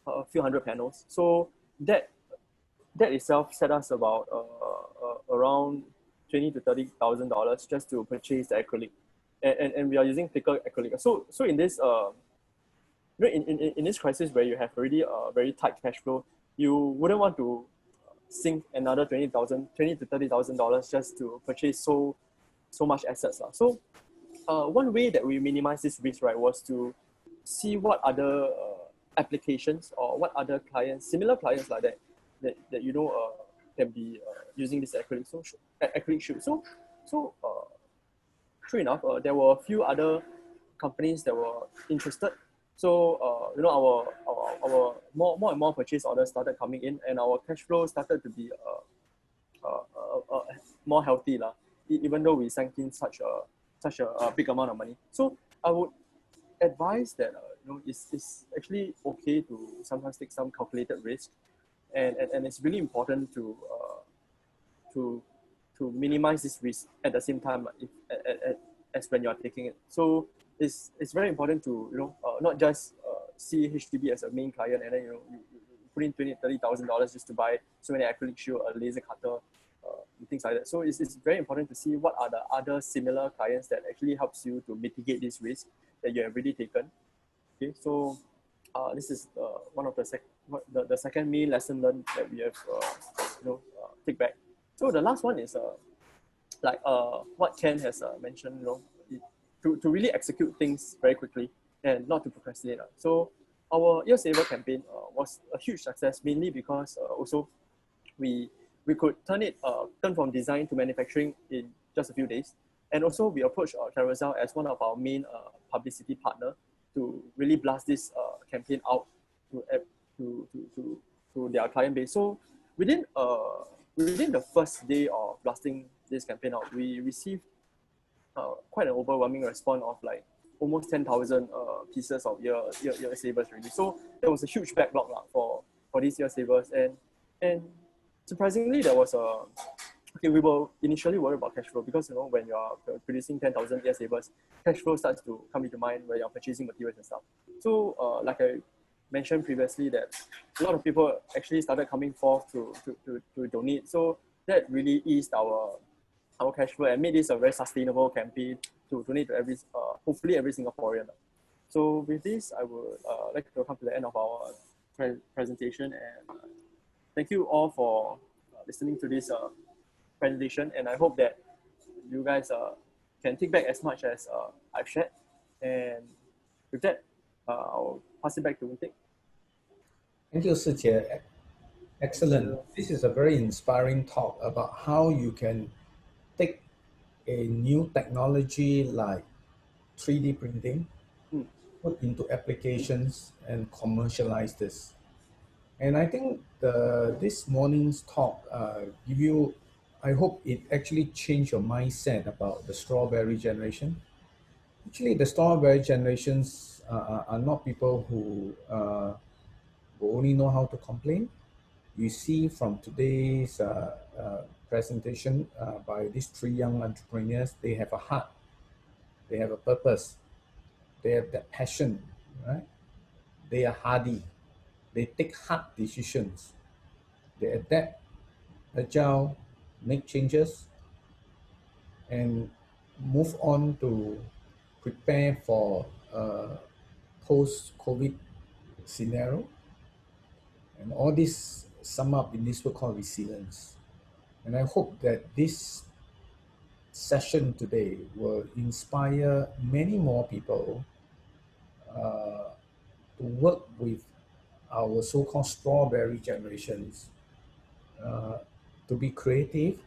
a few hundred panels. So that itself set us about around $20,000 to $30,000 just to purchase the acrylic, and we are using thicker acrylic. So in this in this crisis where you have already a very tight cash flow, you wouldn't want to sink another $20 to $30,000 just to purchase so much assets. So one way that we minimize this risk, right, was to see what other applications or what other clients, similar clients like that you know can be using this acrylic shoe. So true enough, there were a few other companies that were interested. So you know, our more and more purchase orders started coming in, and our cash flow started to be more healthy lah. Even though we sank in such a big amount of money. So I would advise that you know, it's actually okay to sometimes take some calculated risk, and it's really important to minimize this risk at the same time as when you are taking it. So it's very important to, you know, not just see HDB as a main client and then, you know, you put in $20,000-$30,000 just to buy so many acrylic shoe, a laser cutter, and things like that. So it's very important to see what are the other similar clients that actually helps you to mitigate this risk that you have already taken. Okay, so this is one of the second main lesson learned that we have take back. So the last one is like what Ken has mentioned, you know, to really execute things very quickly and not to procrastinate. So our Year Saver campaign was a huge success, mainly because also we could turn from design to manufacturing in just a few days. And also we approached Carousel as one of our main publicity partner to really blast this campaign out to their client base. So within the first day of blasting this campaign out, we received quite an overwhelming response of like almost 10,000 pieces of year savers really. So there was a huge backlog for these year savers, and surprisingly there was okay, we were initially worried about cash flow because, you know, when you're producing 10,000 year savers, cash flow starts to come into mind when you're purchasing materials and stuff. So like I mentioned previously, that a lot of people actually started coming forth to donate. So that really eased our cash flow and made this a very sustainable campaign to donate to hopefully every Singaporean. So with this, I would like to come to the end of our presentation, and thank you all for listening to this presentation, and I hope that you guys can take back as much as I've shared. And with that, I'll pass it back to Wuntik. Thank you, Sijie. Excellent. This is a very inspiring talk about how you can take a new technology like 3D printing, put into applications and commercialize this. And I think this morning's talk give you, I hope it actually changed your mindset about the strawberry generation. Actually, the strawberry generations are not people who only know how to complain. You see from today's presentation by these three young entrepreneurs, they have a heart, they have a purpose, they have that passion, right? They are hardy, they take hard decisions, they adapt, agile, make changes, and move on to prepare for a post-COVID scenario. And all this sum up in this word called resilience. And I hope that this session today will inspire many more people to work with our so-called strawberry generations, to be creative,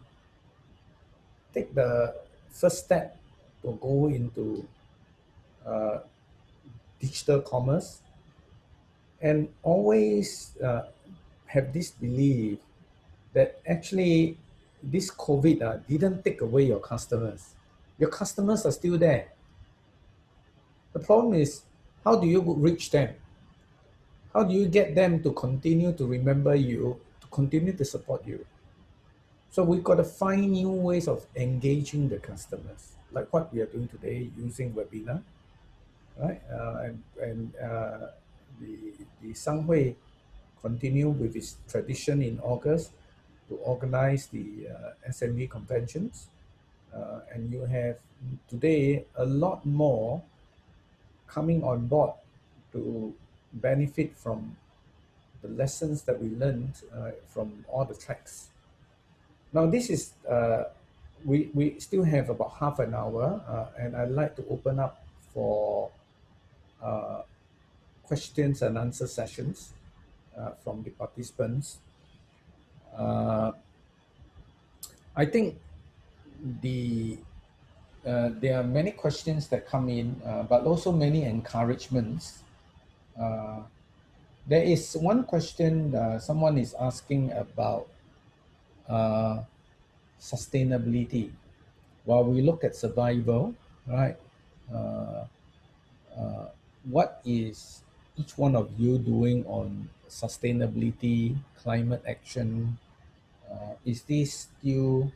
take the first step to go into digital commerce, and always have this belief that actually this COVID didn't take away your customers. Your customers are still there. The problem is, how do you reach them? How do you get them to continue to remember you, to continue to support you? So we've got to find new ways of engaging the customers, like what we are doing today using webinar, right? And the Sanghui continue with its tradition in August to organize the SME conventions. And you have today a lot more coming on board to benefit from lessons that we learned from all the tracks. Now this is, we still have about half an hour, and I'd like to open up for questions and answer sessions from the participants. I think there are many questions that come in, but also many encouragements. There is one question someone is asking about sustainability. While we look at survival, right? What is each one of you doing on sustainability, climate action? Is this still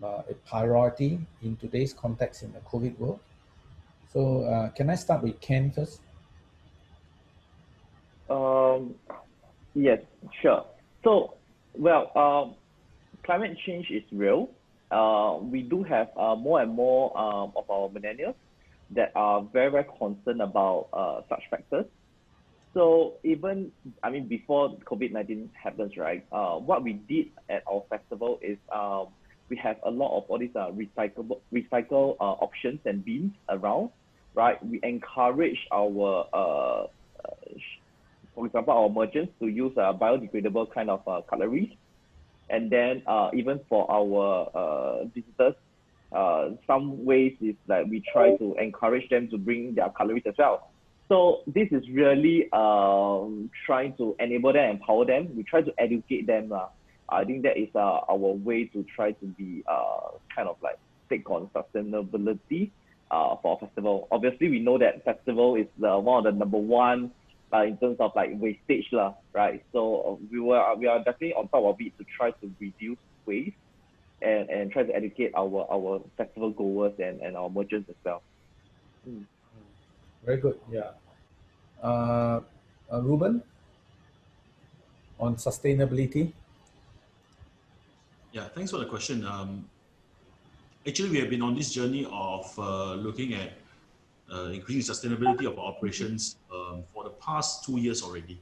a priority in today's context in the COVID world? So can I start with Ken first? Yes, sure. So, well, climate change is real. We do have more and more of our millennials that are very, very concerned about such factors. So even, I mean, before COVID-19 happens, right, what we did at our festival is we have a lot of all these recycle options and bins around, right? We encourage our, for example, our merchants to use biodegradable kind of cutlery. And then even for our visitors, some ways is that we try to encourage them to bring their cutlery as well. So this is really trying to enable them, empower them. We try to educate them. I think that is our way to try to be kind of like take on sustainability for our festival. Obviously, we know that festival is one of the number one in terms of like wastage, right? So we are definitely on top of it to try to reduce waste and try to educate our festival goers and our merchants as well. Very good, yeah. Ruben, on sustainability? Yeah, thanks for the question. Actually, we have been on this journey of looking at increasing sustainability of our operations for the past 2 years already.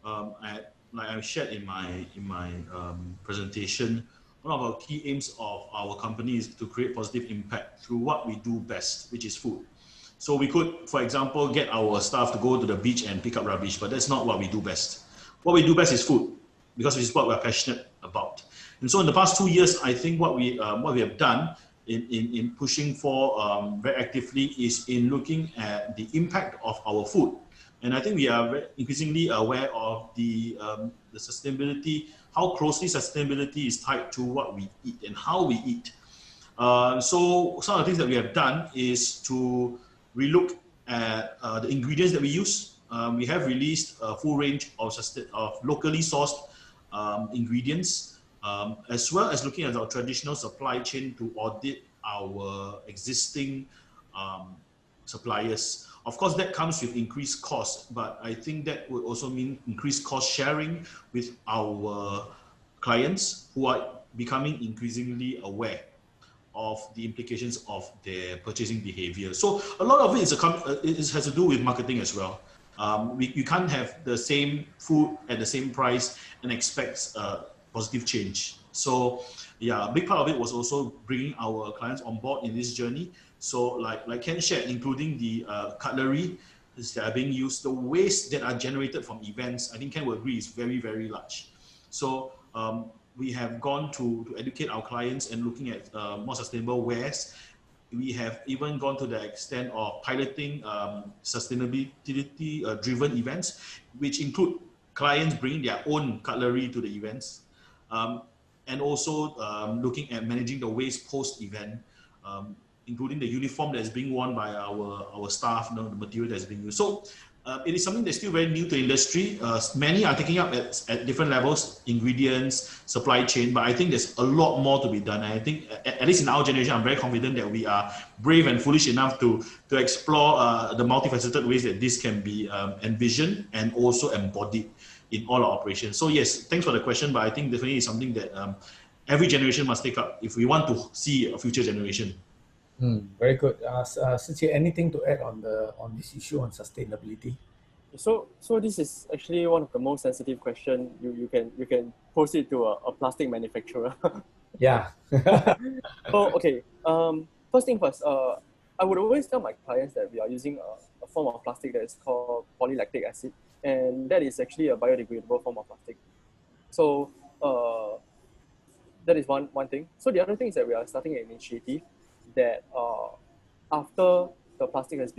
Like I shared in my presentation, one of our key aims of our company is to create positive impact through what we do best, which is food. So we could, for example, get our staff to go to the beach and pick up rubbish, but that's not what we do best. What we do best is food, because it's what we're passionate about. And so in the past 2 years, I think what we have done in pushing for very actively is in looking at the impact of our food. And I think we are increasingly aware of the sustainability, how closely sustainability is tied to what we eat and how we eat. So some of the things that we have done is to relook at the ingredients that we use. We have released a full range of locally sourced ingredients, as well as looking at our traditional supply chain to audit our existing suppliers. Of course, that comes with increased cost, but I think that would also mean increased cost sharing with our clients who are becoming increasingly aware of the implications of their purchasing behavior. So a lot of it has to do with marketing as well. You can't have the same food at the same price and expect positive change. So yeah, a big part of it was also bringing our clients on board in this journey. So like Ken shared, including the cutlery that are being used, the waste that are generated from events, I think Ken will agree, is very, very large. So we have gone to educate our clients and looking at more sustainable wares. We have even gone to the extent of piloting sustainability-driven events, which include clients bringing their own cutlery to the events, and also looking at managing the waste post-event, including the uniform that is being worn by our staff, the material that is being used. So it is something that's still very new to industry. Many are taking up at different levels, ingredients, supply chain, but I think there's a lot more to be done. And I think, at least in our generation, I'm very confident that we are brave and foolish enough to explore the multifaceted ways that this can be envisioned and also embodied in all our operations. So yes, thanks for the question, but I think definitely it's something that every generation must take up if we want to see a future generation. Very good. Siqi, anything to add on this issue on sustainability? So this is actually one of the most sensitive question you can pose it to a plastic manufacturer. Yeah. So okay, first thing first, I would always tell my clients that we are using a form of plastic that is called polylactic acid, and that is actually a biodegradable form of plastic. So that is one thing. So the other thing is that we are starting an initiative that after the plastic has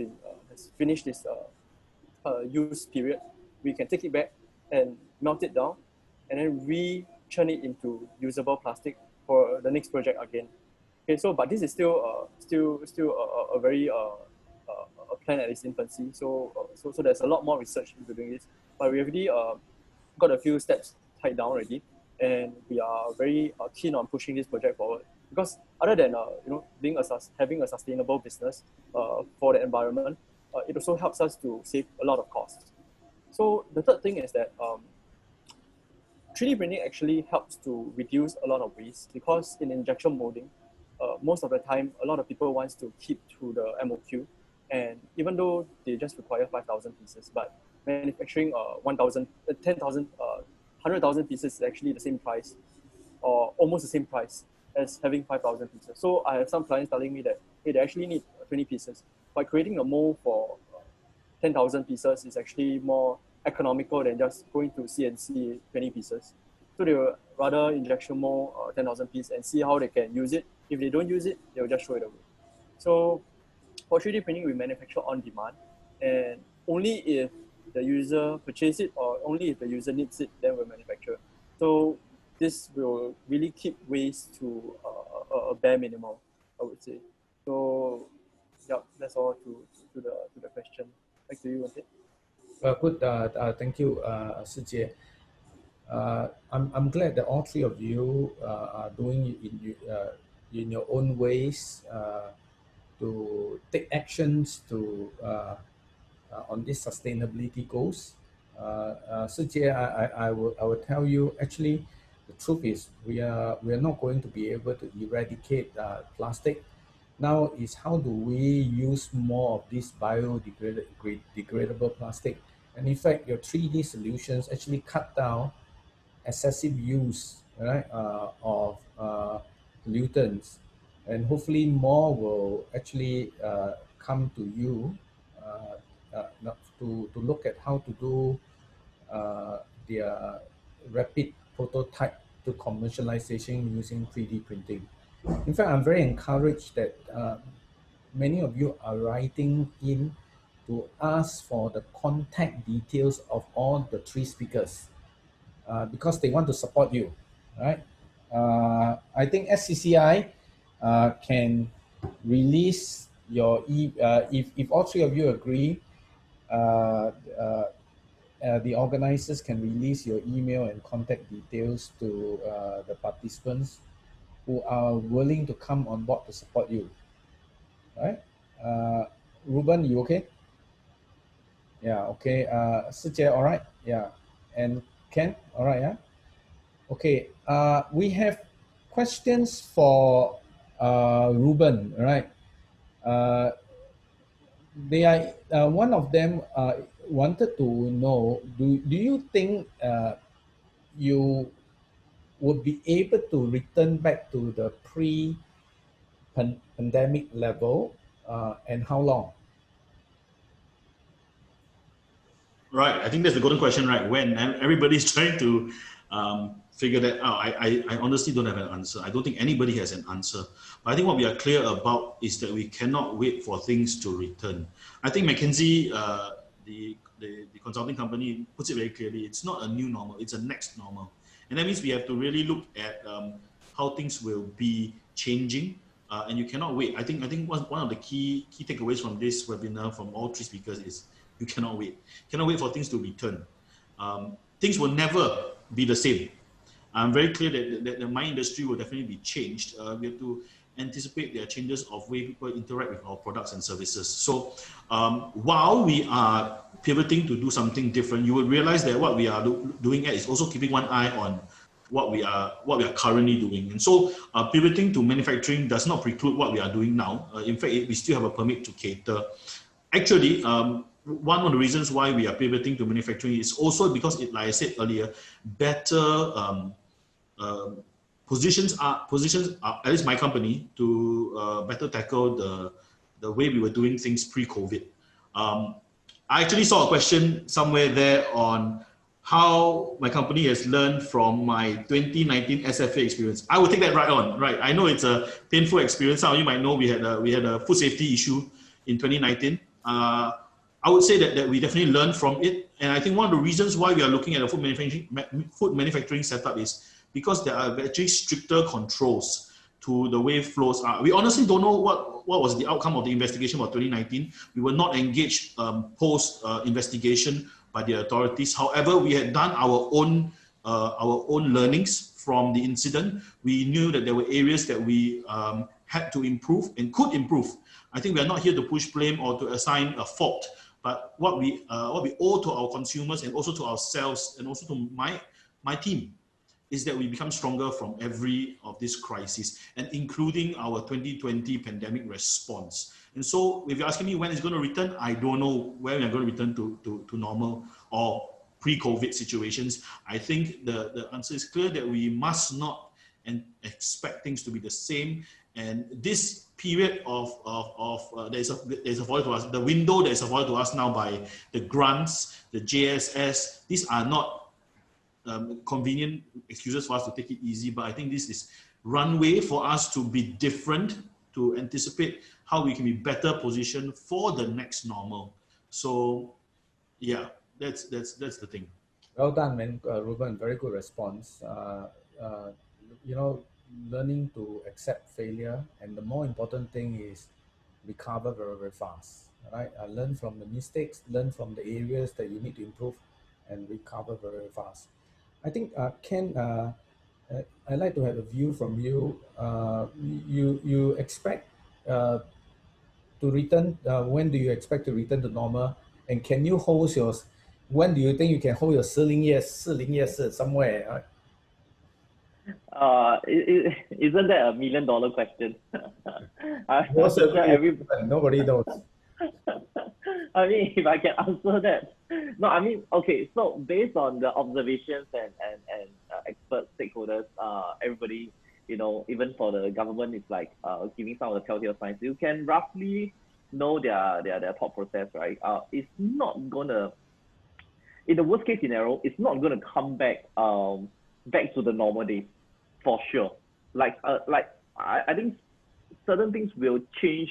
finished its use period, we can take it back and melt it down, and then re-churn it into usable plastic for the next project again. Okay, so but this is still a very a plan at its infancy. So there's a lot more research into doing this, but we already got a few steps tied down already, and we are very keen on pushing this project forward, because other than being having a sustainable business for the environment, it also helps us to save a lot of costs. So the third thing is that 3D printing actually helps to reduce a lot of waste, because in injection molding, most of the time, a lot of people wants to keep to the MOQ, and even though they just require 5,000 pieces, but manufacturing 1,000, 10,000, 100,000 pieces is actually the same price, or almost the same price as having 5,000 pieces. So I have some clients telling me that, hey, they actually need 20 pieces. By creating a mold for 10,000 pieces is actually more economical than just going to CNC 20 pieces. So they will rather injection mold 10,000 pieces and see how they can use it. If they don't use it, they'll just throw it away. So for 3D printing, we manufacture on demand, and only if the user purchase it, or only if the user needs it, then we'll manufacture. So this will really keep waste to a bare minimum, I would say. So yeah, that's all to the question. Back to you, Ante. Good. Thank you, Sijie. I'm glad that all three of you are doing it in your own ways to take actions to on these sustainability goals. Sijie, I will tell you, actually, the truth is we are not going to be able to eradicate plastic. Now is how do we use more of this biodegradable plastic? And in fact, your 3D solutions actually cut down excessive use, right, of pollutants, and hopefully more will actually come to you to look at how to do their rapid prototype to commercialization using 3D printing. In fact, I'm very encouraged that many of you are writing in to ask for the contact details of all the three speakers because they want to support you, right? I think SCCI can release your if all three of you agree, the organizers can release your email and contact details to the participants who are willing to come on board to support you, right? Ruben, you okay? Yeah, okay. Sijie, all right? Yeah. And Ken, all right, yeah? Okay, we have questions for Ruben, right? They are one of them wanted to know, do you think you would be able to return back to the pre-pandemic level, and how long? Right. I think that's the golden question, right? When, and everybody's trying to figure that out. I honestly don't have an answer. I don't think anybody has an answer. But I think what we are clear about is that we cannot wait for things to return. I think McKinsey, the consulting company, puts it very clearly. It's not a new normal. It's a next normal. And that means we have to really look at how things will be changing. And you cannot wait. I think one of the key takeaways from this webinar from all three speakers is you cannot wait. Cannot wait for things to return. Things will never be the same. I'm very clear that my industry will definitely be changed. We have to anticipate there are changes of way people interact with our products and services. So while we are pivoting to do something different, you will realize that what we are doing is also keeping one eye on what we are currently doing. And so pivoting to manufacturing does not preclude what we are doing now. In fact, we still have a permit to cater. Actually, one of the reasons why we are pivoting to manufacturing is also because, like I said earlier, better positions are at least my company to better tackle the way we were doing things pre-COVID. I actually saw a question somewhere there on how my company has learned from my 2019 SFA experience. I will take that right on. Right, I know it's a painful experience. Some of you might know we had a food safety issue in 2019. I would say that we definitely learned from it, and I think one of the reasons why we are looking at a food manufacturing setup is because there are actually stricter controls to the way flows are. We honestly don't know what was the outcome of the investigation for 2019. We were not engaged post investigation by the authorities. However, we had done our own learnings from the incident. We knew that there were areas that we had to improve and could improve. I think we are not here to push blame or to assign a fault, but what we owe to our consumers and also to ourselves and also to my team is that we become stronger from every of this crisis, and including our 2020 pandemic response. And so if you're asking me when it's going to return, I don't know when we're going to return to normal or pre-COVID situations. I think the answer is clear that we must not expect things to be the same. And this period of there's afforded to us, the window that is afforded to us now by the grants, the JSS, these are not convenient excuses for us to take it easy, but I think this is runway for us to be different, to anticipate how we can be better positioned for the next normal. So yeah, that's the thing. Well done, man, Ruben. Very good response. Learning to accept failure, and the more important thing is recover very, very fast. Right? Learn from the mistakes, learn from the areas that you need to improve, and recover very, very fast. I think, Ken, I'd like to have a view from you. You expect to return, when do you expect to return to normal? And can you hold when do you think you can hold your 40夜市 somewhere? Isn't that $1 million question? Nobody knows. I mean, if I can answer that. No, I mean, okay, so based on the observations and expert stakeholders, everybody, even for the government, is like giving some of the telltale signs. You can roughly know their thought process, right? It's not gonna, in the worst case scenario, it's not gonna come back back to the normal days, for sure. I think certain things will change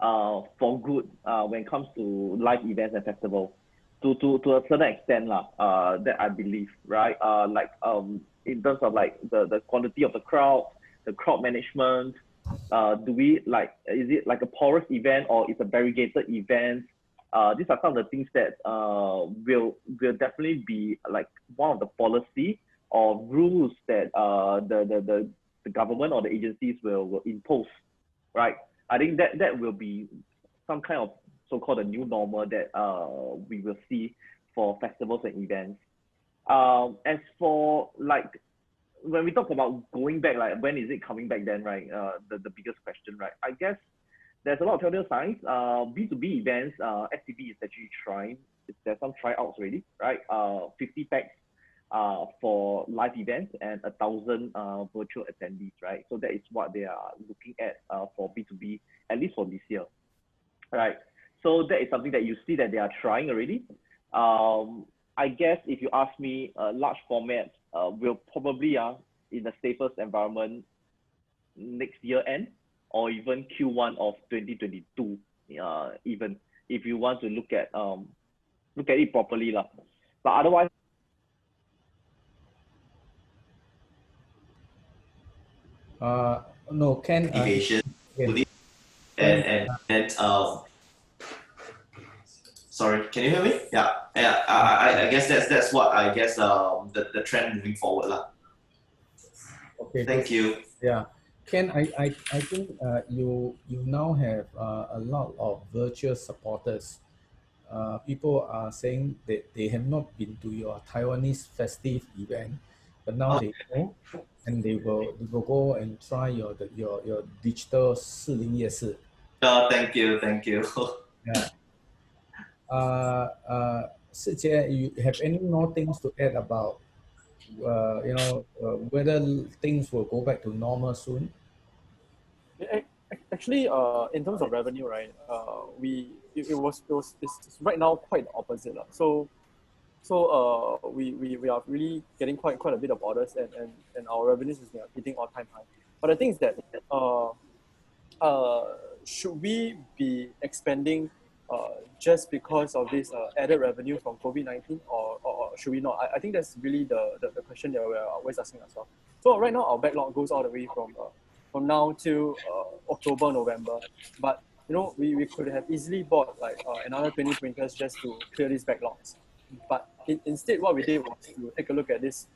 for good when it comes to live events and festivals, to a certain extent that I believe, right? In terms of like the quality of the crowd management, do we is it like a porous event or it's a variegated event? These are some of the things that will definitely be like one of the policy or rules that the government or the agencies will impose, right? I think that will be some kind of so-called a new normal that we will see for festivals and events. As for like when we talk about going back, like when is it coming back then, right? The biggest question, right? I guess there's a lot of telltale signs. B2B events, SCB is actually trying. There's some tryouts already, right? 50 packs for live events and 1,000 virtual attendees, right? So that is what they are looking at for B2B, at least for this year, right? So that is something that you see that they are trying already. I guess if you ask me, large formats will probably in the safest environment next year end or even Q1 of 2022, even if you want to look at it properly, but otherwise. No, Ken. Sorry, can you hear me? Yeah. I guess that's what I guess the trend moving forward lah. Okay. Thank you. Yeah, Ken, I think you now have a lot of virtual supporters. People are saying that they have not been to your Taiwanese festive event, but now they go, and they will go and try your digital 40夜市. Oh, thank you. Yeah. Sijie, you have any more things to add about whether things will go back to normal soon? Actually, in terms of revenue, right, it's right now quite the opposite. We are really getting quite a bit of orders, and our revenues is hitting all-time high. But the thing is that should we be expanding just because of this added revenue from COVID-19, or should we not? I think that's really the question that we're always asking ourselves. So right now our backlog goes all the way from now to October, November. But we could have easily bought like another 20 printers just to clear these backlogs. But instead, what we did was to take a look at this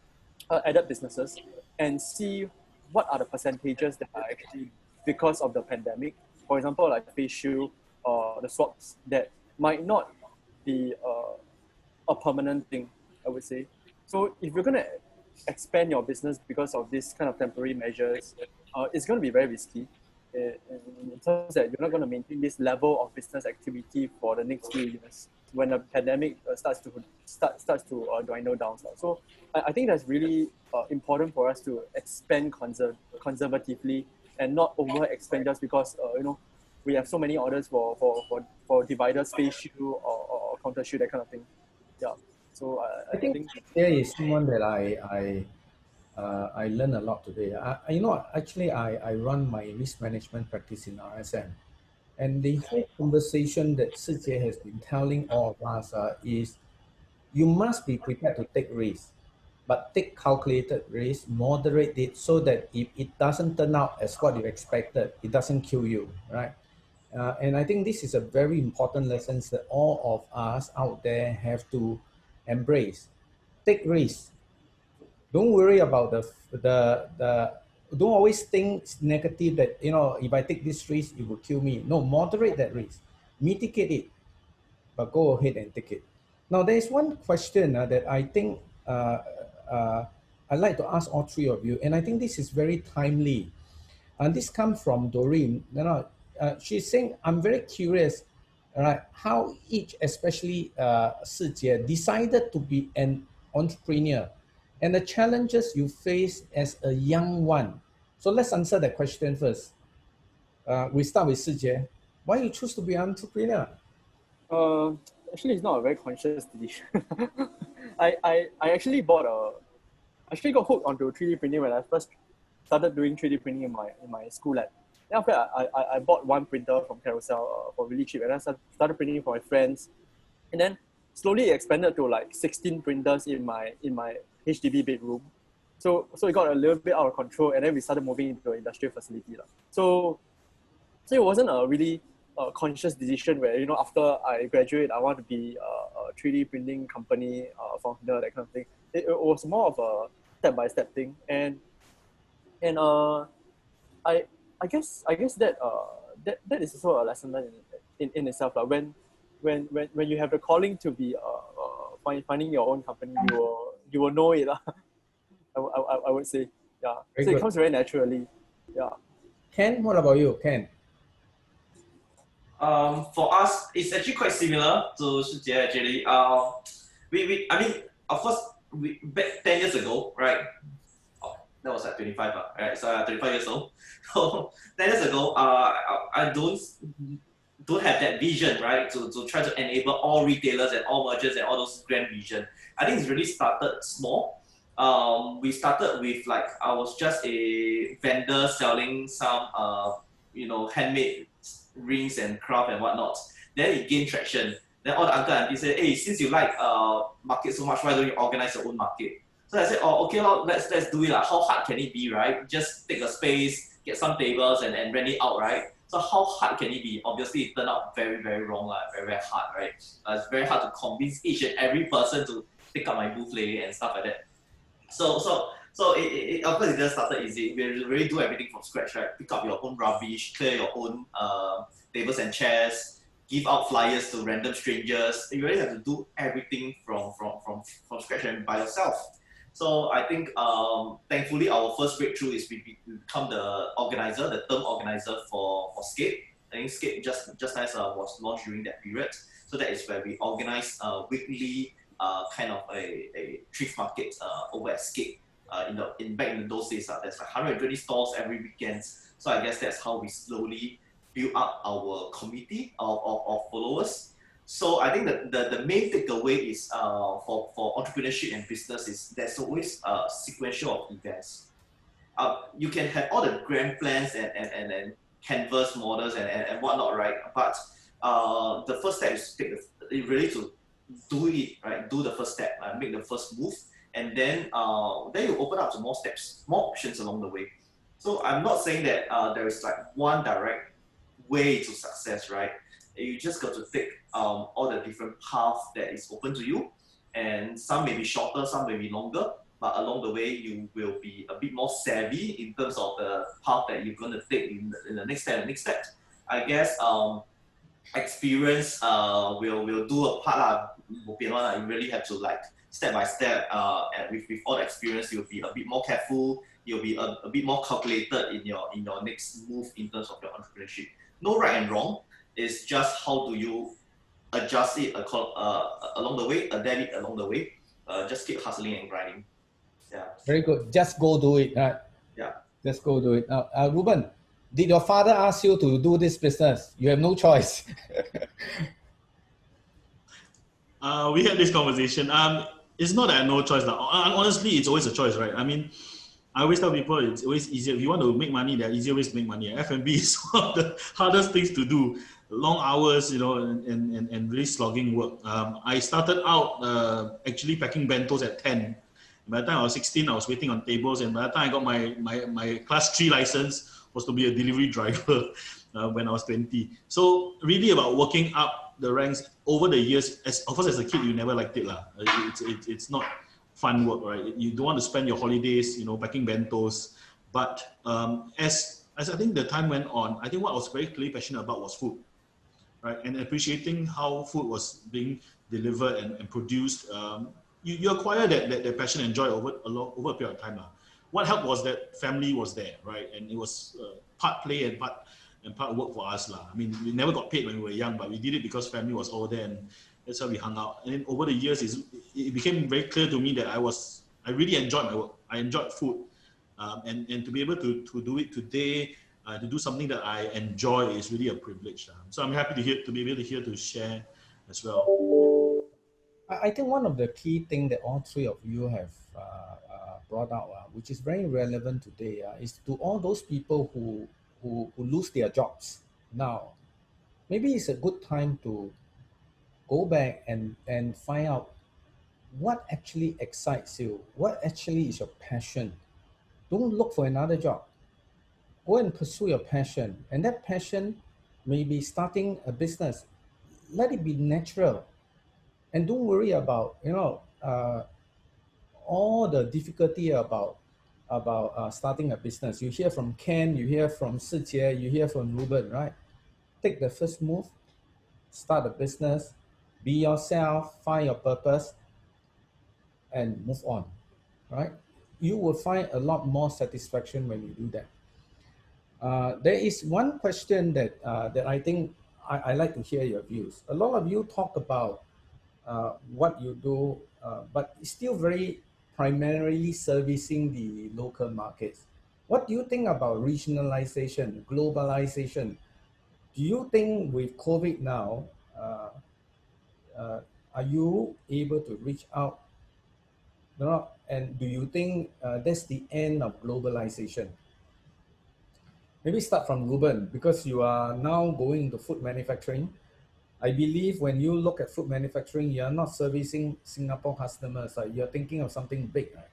added businesses and see what are the percentages that are actually because of the pandemic. For example, like face shield or the swabs that might not be a permanent thing, I would say. So if you're going to expand your business because of this kind of temporary measures, it's going to be very risky in terms that you're not going to maintain this level of business activity for the next few years when the pandemic starts to dwindle down. So I think that's really important for us to expand conservatively and not over expand just because we have so many orders for dividers, face shield or counter shield, that kind of thing. Yeah. So I think there is someone that I learned a lot today. Actually, I run my risk management practice in RSM. And the whole conversation that Sijie has been telling all of us is you must be prepared to take risks, but take calculated risks, moderate it so that if it doesn't turn out as what you expected, it doesn't kill you, right? And I think this is a very important lesson that all of us out there have to embrace. Take risks. Don't worry about the don't always think negative that if I take this risk it will kill me. No, moderate that risk, mitigate it, but go ahead and take it. Now there is one question that I think I'd like to ask all three of you, and I think this is very timely. And this comes from Doreen. She's saying, I'm very curious, right, how each, especially Sijie, decided to be an entrepreneur and the challenges you face as a young one. So let's answer that question first. We start with Sijie. Why you choose to be an entrepreneur? Actually, it's not a very conscious decision. I actually got hooked onto 3D printing when I first started doing 3D printing in my school lab. Then after that, I bought one printer from Carousel for really cheap, and I started printing for my friends, and then slowly it expanded to like 16 printers in my HDB bedroom. So it got a little bit out of control, and then we started moving into an industrial facility. So it wasn't a really conscious decision where after I graduate I want to be a 3D printing company founder, that kind of thing. It was more of a step-by-step thing, and I guess that that is also a lesson learned in itself. When you have the calling to be finding your own company, you will know it. I would say, yeah. Very so good. It comes very naturally. Yeah. Ken, what about you, Ken? For us, it's actually quite similar to Shijie actually. I mean, of course, back 10 years ago, right? Oh, that was at 25, right? So 25 years old. So 10 years ago, I don't have that vision, right? To try to enable all retailers and all merchants and all those grand vision. I think it's really started small. We started with I was just a vendor selling some handmade rings and craft and whatnot. Then it gained traction. Then all the uncle and auntie said, hey, since you like market so much, why don't you organize your own market? So I said, oh, okay, well, let's do it. How hard can it be, right? Just take a space, get some tables and rent it out, right? So how hard can it be? Obviously, it turned out very, very wrong, very, very hard, right? It's very hard to convince each and every person to pick up my booth and stuff like that. So it of course it just started easy. We really do everything from scratch, right? Pick up your own rubbish, clear your own tables and chairs, give out flyers to random strangers. You really have to do everything from scratch and by yourself. So I think thankfully our first breakthrough is we become the organizer, the term organizer for SMEICC. I think SMEICC just nice was launched during that period. So that is where we organize weekly kind of a thrift market over at SMEICC. Back in those days, there's like 120 stalls every weekend. So I guess that's how we slowly build up our community of followers. So I think the main takeaway is for entrepreneurship and business is there's always a sequential of events. You can have all the grand plans and canvas models and whatnot, right? But the first step is to really to do it, right? Do the first step, make the first move, and then you open up to more steps, more options along the way. So I'm not saying that there is like one direct way to success, right? You just got to take all the different paths that is open to you, and some may be shorter, some may be longer, but along the way you will be a bit more savvy in terms of the path that you're going to take in the next step. I guess experience will do a part. You really have to like step by step, and with all the experience you'll be a bit more careful, you'll be a bit more calculated in your next move in terms of your entrepreneurship. No right and wrong, it's just how do you adjust it along the way, adapt it along the way, just keep hustling and grinding. Yeah. Very good. Just go do it. Right? Yeah. Just go do it. Ruben, did your father ask you to do this business? You have no choice. We had this conversation. It's not that I have no choice. Honestly, it's always a choice, right? I mean, I always tell people it's always easier. If you want to make money, there are easier ways to make money. F&B is one of the hardest things to do. Long hours, and really slogging work. I started out actually packing bentos at 10. By the time I was 16, I was waiting on tables, and by the time I got my class 3 license, was to be a delivery driver when I was 20. So really about working up the ranks over the years. Of course, as a kid, you never liked it. It's not fun work, right? You don't want to spend your holidays, packing bentos. But as I think the time went on, I think what I was very clearly passionate about was food, right? And appreciating how food was being delivered and produced. You acquire that passion and joy over a period of time. What helped was that family was there, right? And it was part play and part work for us. I mean, we never got paid when we were young, but we did it because family was all there, and that's how we hung out. And then over the years, it became very clear to me that I really enjoyed my work. I enjoyed food. And to be able to do it today, to do something that I enjoy is really a privilege. So I'm happy to be able to share as well. I think one of the key things that all three of you have brought out, which is very relevant today, is to all those people who lose their jobs now. Maybe it's a good time to go back and find out what actually excites you, what actually is your passion. Don't look for another job. Go and pursue your passion, and that passion may be starting a business. Let it be natural. And don't worry about all the difficulty about starting a business. You hear from Ken, you hear from Sijie, you hear from Ruben, right? Take the first move, start a business, be yourself, find your purpose, and move on, right? You will find a lot more satisfaction when you do that. There is one question that I think I like to hear your views. A lot of you talk about what you do, but it's still very primarily servicing the local markets. What do you think about regionalization, globalization? Do you think with COVID now, are you able to reach out? And do you think that's the end of globalization? Maybe start from Ruben, because you are now going into food manufacturing. I believe when you look at food manufacturing, you're not servicing Singapore customers. You're thinking of something big, right?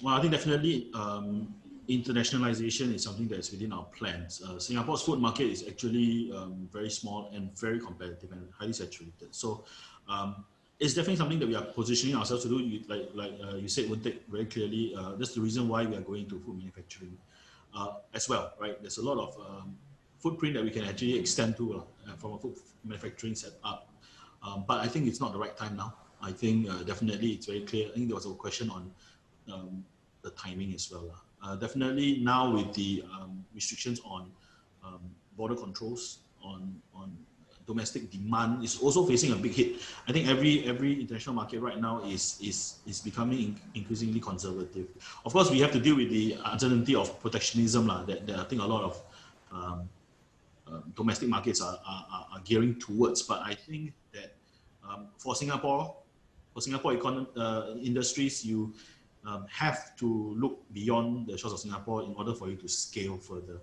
Well, I think definitely internationalization is something that's within our plans. Singapore's food market is actually very small and very competitive and highly saturated. So it's definitely something that we are positioning ourselves to do. Like you said, Wontek, very clearly, that's the reason why we are going to food manufacturing as well, right? There's a lot of footprint that we can actually extend to from a food manufacturing setup. But I think it's not the right time now. I think definitely it's very clear. I think there was a question on the timing as well. definitely now with the restrictions on border controls, on domestic demand is also facing a big hit. I think every international market right now is becoming increasingly conservative. Of course, we have to deal with the uncertainty of protectionism that I think a lot of domestic markets are gearing towards. But I think that for Singapore industries, you have to look beyond the shores of Singapore in order for you to scale further.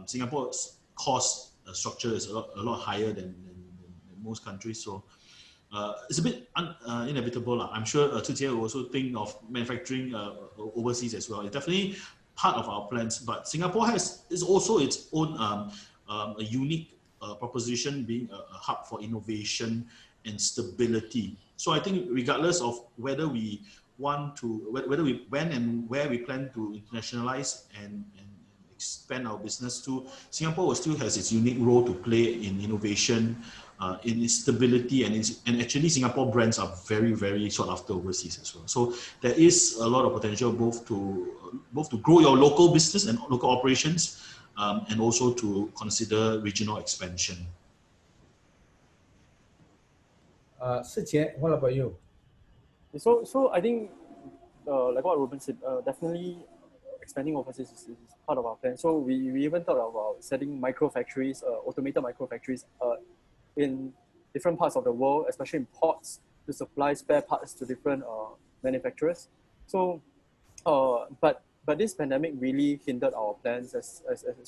Singapore's cost structure is a lot higher than most countries, so it's a bit inevitable. I'm sure Tzu Jie will also think of manufacturing overseas as well. It's definitely part of our plans, but Singapore is also its own a unique proposition, being a hub for innovation and stability. So I think regardless of whether we want to, when and where we plan to internationalize and expand our business to, Singapore still has its unique role to play in innovation, in its stability, and actually Singapore brands are very, very sought after overseas as well. So there is a lot of potential both to grow your local business and local operations, and also to consider regional expansion. Shijie, what about you? So I think, like what Ruben said, definitely expanding overseas is part of our plan. So we even thought about setting micro factories, automated micro factories in different parts of the world, especially in ports, to supply spare parts to different manufacturers. So, but this pandemic really hindered our plans as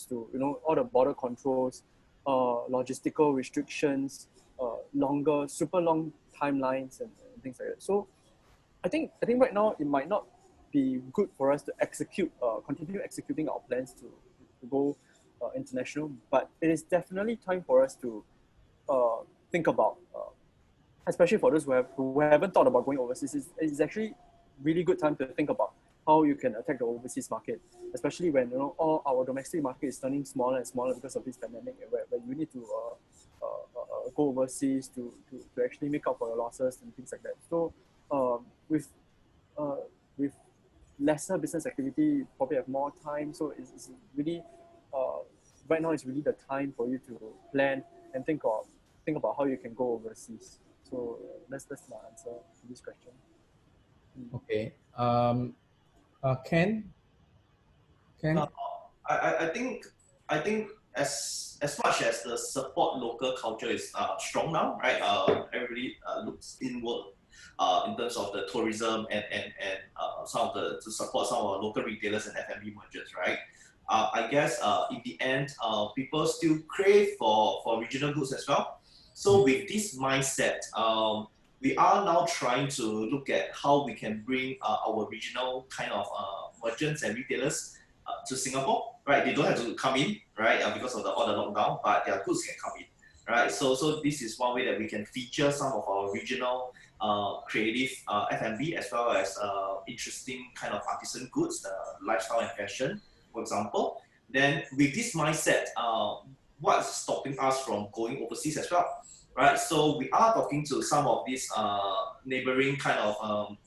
to, you know, all the border controls, logistical restrictions, super long timelines and things like that. So I think right now it might not be good for us to continue executing our plans to go international, but it is definitely time for us to think about, especially for those who haven't thought about going overseas. It's actually really good time to think about how you can attack the overseas market, especially when, you know, all our domestic market is turning smaller and smaller because of this pandemic, where you need to go overseas to actually make up for your losses and things like that. So with lesser business activity, you probably have more time. So it's really right now is really the time for you to plan and think about how you can go overseas. So that's my answer to this question. Okay. Ken? I think as much as the support local culture is strong now, right? Everybody looks inward in terms of the tourism and some of to support some of our local retailers and F&B merchants, right? I guess in the end, people still crave for regional goods as well. So with this mindset, we are now trying to look at how we can bring our regional kind of merchants and retailers to Singapore, right? They don't have to come in, right? Because of all the lockdown, but their goods can come in, right? So this is one way that we can feature some of our regional creative F&B, as well as interesting kind of artisan goods, lifestyle and fashion, for example. Then with this mindset, what's stopping us from going overseas as well, right? So we are talking to some of these neighboring kind of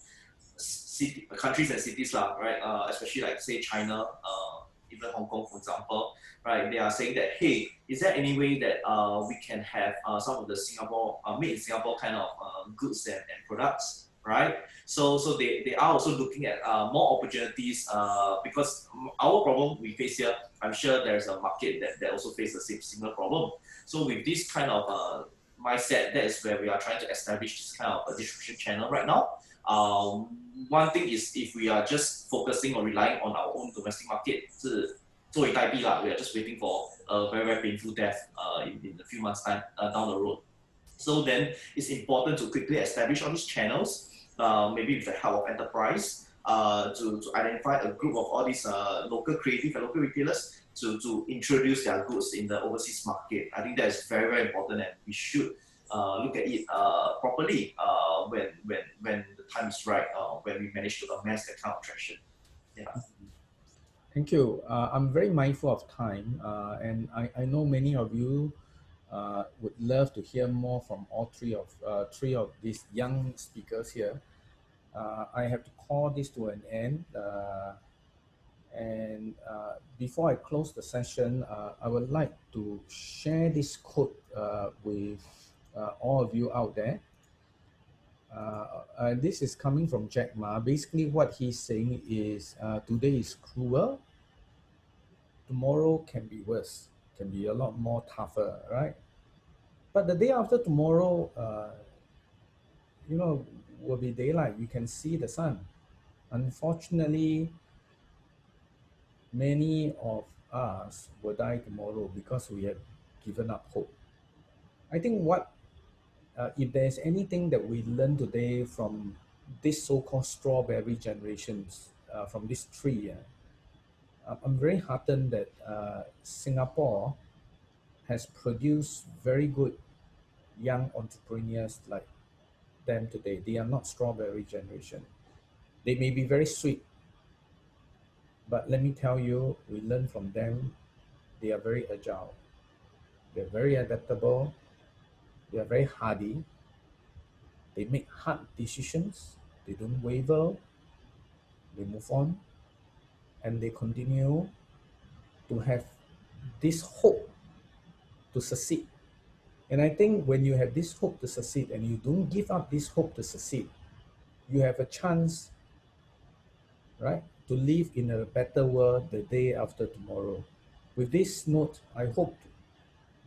countries and cities, right? Especially like say China, even Hong Kong, for example, right? They are saying that, hey, is there any way that we can have some of the Singapore made in Singapore kind of goods and products, right? So they are also looking at more opportunities, because our problem we face here, I'm sure there's a market that also faces the same similar problem. So with this kind of mindset, that is where we are trying to establish this kind of a distribution channel right now. One thing is, if we are just focusing or relying on our own domestic market, we are just waiting for a very, very painful death in a few months' time down the road. So then it's important to quickly establish all these channels, maybe with the help of enterprise, to identify a group of all these local creative and local retailers to introduce their goods in the overseas market. I think that is very, very important, and we should look at it properly when the time is right, when we manage to amass that kind of traction. Yeah. Thank you. I'm very mindful of time, and I know many of you would love to hear more from all three of these young speakers here. I have to call this to an end. And before I close the session, I would like to share this quote with all of you out there. This is coming from Jack Ma. Basically, what he's saying is today is cruel, tomorrow can be worse, can be a lot more tougher, right? But the day after tomorrow, you know, will be daylight. You can see the sun. Unfortunately, many of us will die tomorrow because we have given up hope. I think if there's anything that we learn today from this so-called strawberry generations, from this tree, I'm very heartened that Singapore has produced very good young entrepreneurs like them today. They are not strawberry generation. They may be very sweet, but let me tell you, we learn from them. They are very agile. They're very adaptable. They are very hardy. They make hard decisions. They don't waver. They move on. And they continue to have this hope to succeed. And I think when you have this hope to succeed and you don't give up this hope to succeed, you have a chance, right, to live in a better world the day after tomorrow. With this note, I hope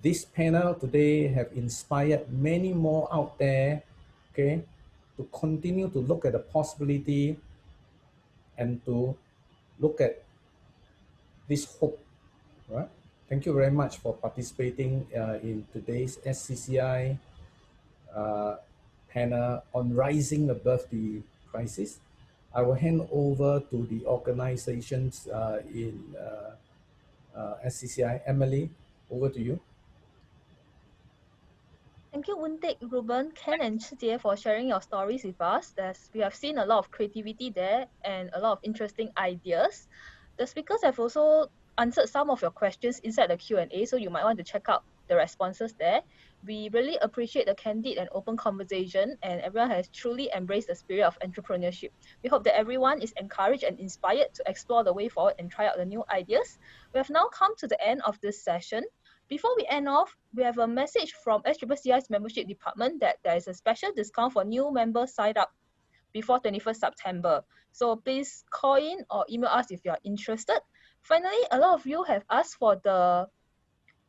this panel today have inspired many more out there, okay, to continue to look at the possibility and to look at this hope, right? Thank you very much for participating in today's SCCI panel on rising above the crisis. I will hand over to the organizations in SCCI. Emily, over to you. Thank you, Woon-Taek, Ruben, Ken, and Chijie for sharing your stories with us. We have seen a lot of creativity there and a lot of interesting ideas. The speakers have also answered some of your questions inside the Q&A, so you might want to check out the responses there. We really appreciate the candid and open conversation, and everyone has truly embraced the spirit of entrepreneurship. We hope that everyone is encouraged and inspired to explore the way forward and try out the new ideas. We have now come to the end of this session. Before we end off, we have a message from SCCI's membership department that there is a special discount for new members signed up before 21st September. So please call in or email us if you are interested. Finally, a lot of you have asked for the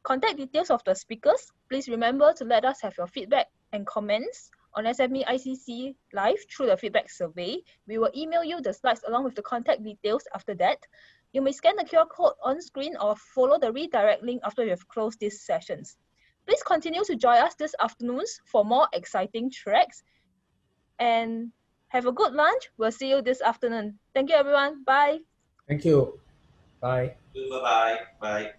contact details of the speakers. Please remember to let us have your feedback and comments on SMEICC Live through the feedback survey. We will email you the slides along with the contact details after that. You may scan the QR code on screen or follow the redirect link after you have closed these sessions. Please continue to join us this afternoon for more exciting tracks. And have a good lunch. We'll see you this afternoon. Thank you, everyone. Bye. Thank you. Bye. Bye-bye. Bye.